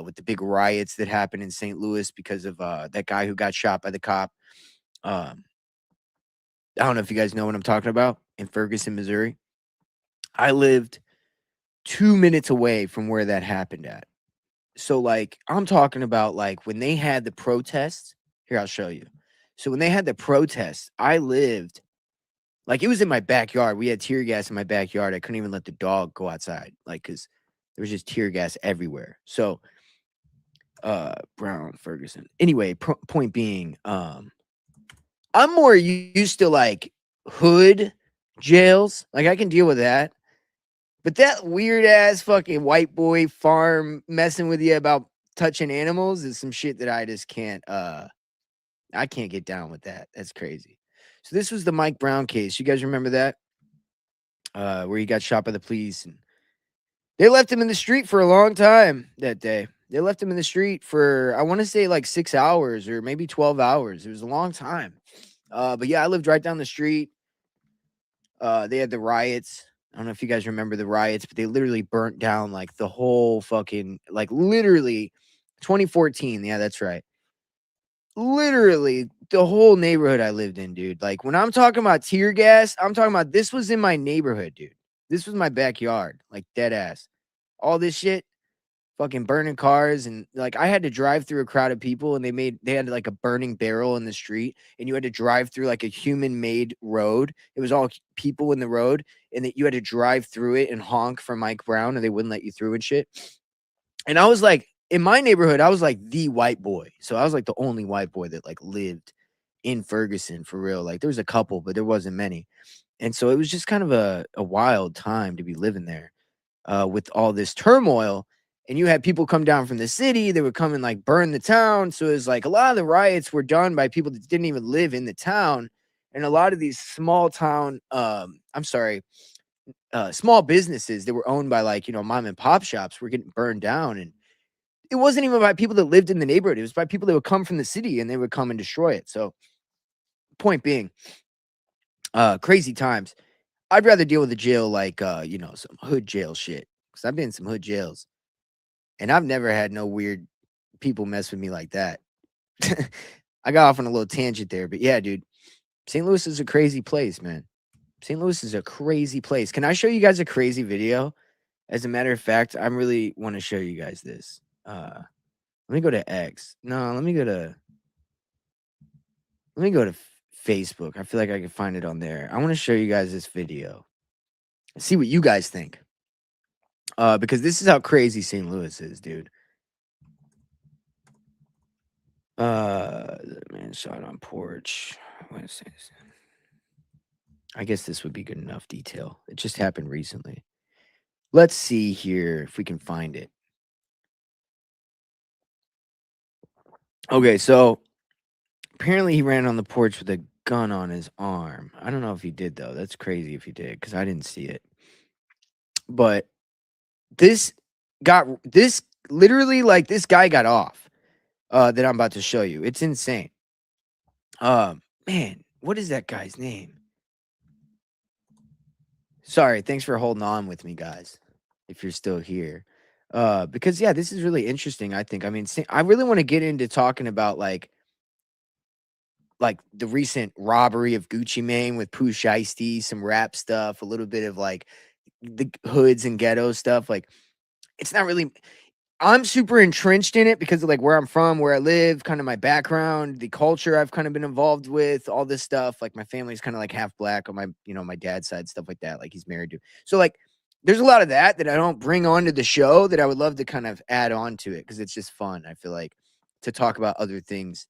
with the big riots that happened in St. Louis because of that guy who got shot by the cop. I don't know if you guys know what I'm talking about in Ferguson, Missouri. I lived 2 minutes away from where that happened at. So like, I'm talking about like when they had the protests. Here, I'll show you. So when they had the protests, I lived like it was in my backyard. We had tear gas in my backyard. I couldn't even let the dog go outside, like, because there was just tear gas everywhere. So Brown, Ferguson. Anyway, point being, I'm more used to like hood jails. Like I can deal with that. But that weird ass fucking white boy farm messing with you about touching animals is some shit that I just can't I can't get down with that. That's crazy. So this was the Mike Brown case. You guys remember that? Where he got shot by the police and they left him in the street for a long time that day. They left him in the street for, I want to say like 6 hours or maybe 12 hours. It was a long time. But yeah, I lived right down the street. They had the riots. I don't know if you guys remember the riots, but they literally burnt down like the whole fucking, like literally 2014. Yeah, that's right. Literally the whole neighborhood I lived in, dude. Like when I'm talking about tear gas, I'm talking about this was in my neighborhood, dude. This was my backyard, like dead ass. All this shit, fucking burning cars, and like I had to drive through a crowd of people, and they had like a burning barrel in the street, and you had to drive through like a human-made road. It was all people in the road, and that you had to drive through it and honk for Mike Brown, and they wouldn't let you through and shit. And I was like, in my neighborhood, I was like the white boy. So I was like the only white boy that like lived in Ferguson for real. Like there was a couple, but there wasn't many. And so it was just kind of a wild time to be living there with all this turmoil. And you had people come down from the city. They would come and like burn the town. So it was like a lot of the riots were done by people that didn't even live in the town. And a lot of these small town, small businesses that were owned by like, mom and pop shops were getting burned down. And it wasn't even by people that lived in the neighborhood. It was by people that would come from the city and they would come and destroy it. So point being, crazy times. I'd rather deal with a jail like, some hood jail shit. Because I've been in some hood jails. And I've never had no weird people mess with me like that. I got off on a little tangent there. But yeah, dude, St. Louis is a crazy place, man. St. Louis is a crazy place. Can I show you guys a crazy video? As a matter of fact, I really want to show you guys this. Let me go to X. No, let me go to Facebook. I feel like I can find it on there. I want to show you guys this video. See what you guys think. Because this is how crazy St. Louis is, dude. Man shot on porch. I guess this would be good enough detail. It just happened recently. Let's see here if we can find it. Okay, so apparently he ran on the porch with a gun on his arm. I don't know if he did, though. That's crazy if he did, because I didn't see it. But this literally, like, this guy got off that I'm about to show you. It's insane. Man, what is that guy's name? Sorry, thanks for holding on with me, guys, if you're still here. Because, yeah, this is really interesting, I think. I mean, I really want to get into talking about, like the recent robbery of Gucci Mane with Pooh Shiesty, some rap stuff, a little bit of, like, the hoods and ghetto stuff. Like, it's not really... I'm super entrenched in it because of, like, where I'm from, where I live, kind of my background, the culture I've kind of been involved with, all this stuff. Like, my family's kind of, like, half black on my, my dad's side, stuff like that. Like, he's married to. So, like, there's a lot of that I don't bring onto the show that I would love to kind of add on to it because it's just fun, I feel like, to talk about other things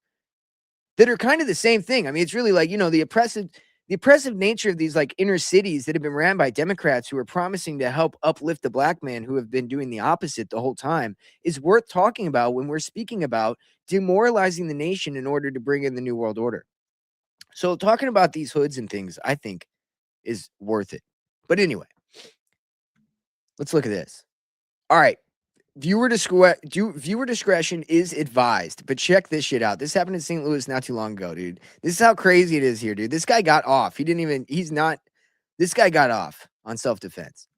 that are kind of the same thing. I mean, it's really like, the oppressive nature of these like inner cities that have been ran by Democrats who are promising to help uplift the black man, who have been doing the opposite the whole time, is worth talking about when we're speaking about demoralizing the nation in order to bring in the New World Order. So talking about these hoods and things, I think, is worth it. But anyway, let's look at this. All right. Viewer discretion is advised, but check this shit out. This happened in St. Louis not too long ago, dude. This is how crazy it is here, dude. This guy got off. This guy got off on self-defense.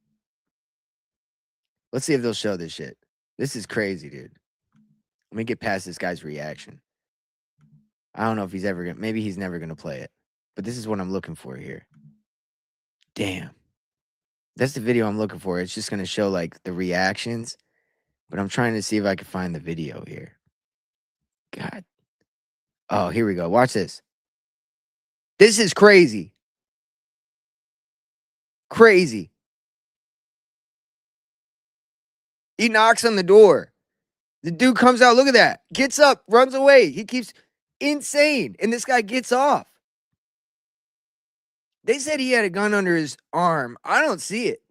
Let's see if they'll show this shit. This is crazy, dude. Let me get past this guy's reaction. I don't know if maybe he's never going to play it, but this is what I'm looking for here. Damn. That's the video I'm looking for. It's just going to show like the reactions. But I'm trying to see if I can find the video here. God. Oh, here we go. Watch this. This is crazy. Crazy. He knocks on the door. The dude comes out. Look at that. Gets up, runs away. He keeps insane. And this guy gets off. They said he had a gun under his arm. I don't see it.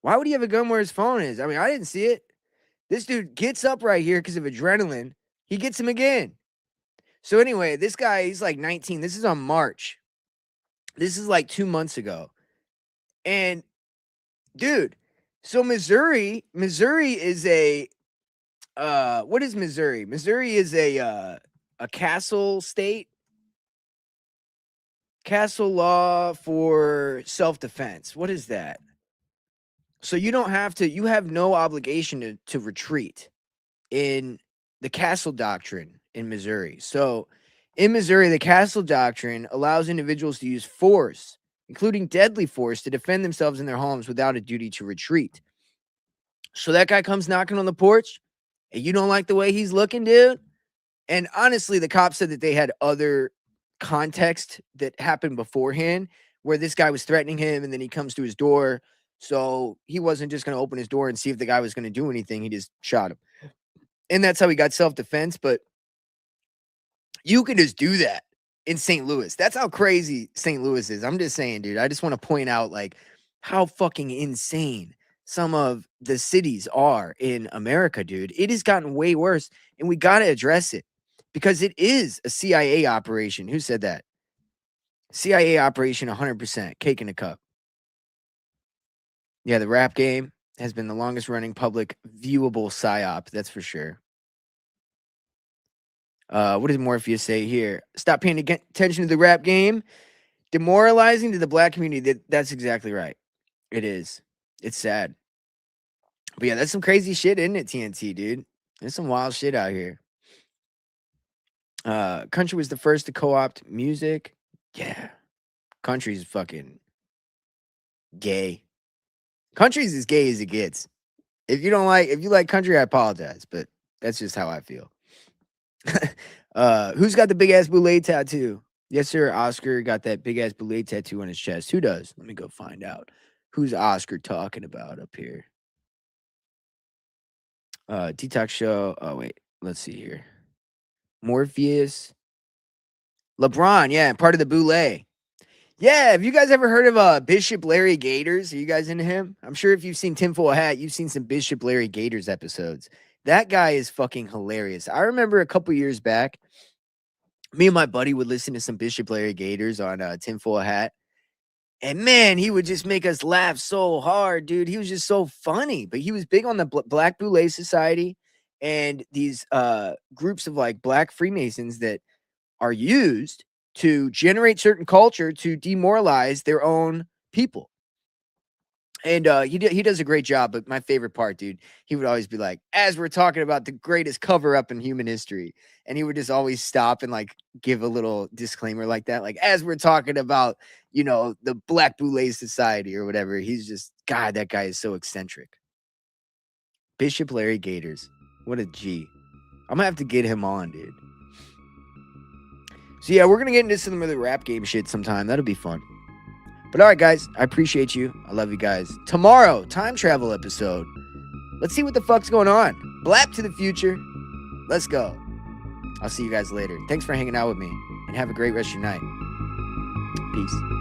Why would he have a gun where his phone is? I mean, I didn't see it. This dude gets up right here because of adrenaline. He gets him again. So anyway, this guy, he's like 19. This is on March. This is like 2 months ago. And dude, so Missouri is a, what is Missouri? Missouri is a castle state. Castle law for self-defense. What is that? So you don't have to, you have no obligation to retreat in the castle doctrine in Missouri. So in Missouri, the castle doctrine allows individuals to use force, including deadly force, to defend themselves in their homes without a duty to retreat. So that guy comes knocking on the porch, and you don't like the way he's looking, dude. And honestly, the cops said that they had other context that happened beforehand where this guy was threatening him, and then he comes to his door. So he wasn't just going to open his door and see if the guy was going to do anything. He just shot him. And that's how he got self-defense. But you can just do that in St. Louis. That's how crazy St. Louis is. I'm just saying, dude. I just want to point out, like, how fucking insane some of the cities are in America, dude. It has gotten way worse, and we got to address it because it is a CIA operation. Who said that? CIA operation 100%. Cake in a cup. Yeah, the rap game has been the longest running public viewable psyop. That's for sure. What does Morpheus say here? Stop paying attention to the rap game. Demoralizing to the black community. That's exactly right. It is. It's sad. But yeah, that's some crazy shit, isn't it, TNT, dude? There's some wild shit out here. Country was the first to co-opt music. Yeah. Country's fucking gay. Country's as gay as it gets. If you like country, I apologize, but that's just how I feel. Who's got the big ass boule tattoo? Yes, sir. Oscar got that big ass boule tattoo on his chest. Who does? Let me go find out. Who's Oscar talking about up here? Detox show. Oh, wait. Let's see here. Morpheus. LeBron. Yeah, part of the boule. Yeah, have you guys ever heard of Bishop Larry Gators? Are you guys into him? I'm sure if you've seen Tinfoil Hat, you've seen some Bishop Larry Gators episodes. That guy is fucking hilarious. I remember a couple years back, me and my buddy would listen to some Bishop Larry Gators on Tinfoil Hat. And man, he would just make us laugh so hard, dude. He was just so funny. But he was big on the Black Boule Society and these groups of like Black Freemasons that are used to generate certain culture to demoralize their own people. And he does a great job. But my favorite part, dude, he would always be like, as we're talking about the greatest cover up in human history. And he would just always stop and like give a little disclaimer like that. Like, as we're talking about, you know, the Black Boule Society or whatever. He's just, God, that guy is so eccentric. Bishop Larry Gators. What a G. I'm going to have to get him on, dude. So yeah, we're going to get into some of the rap game shit sometime. That'll be fun. But all right, guys, I appreciate you. I love you guys. Tomorrow, time travel episode. Let's see what the fuck's going on. Blap to the future. Let's go. I'll see you guys later. Thanks for hanging out with me, and have a great rest of your night. Peace.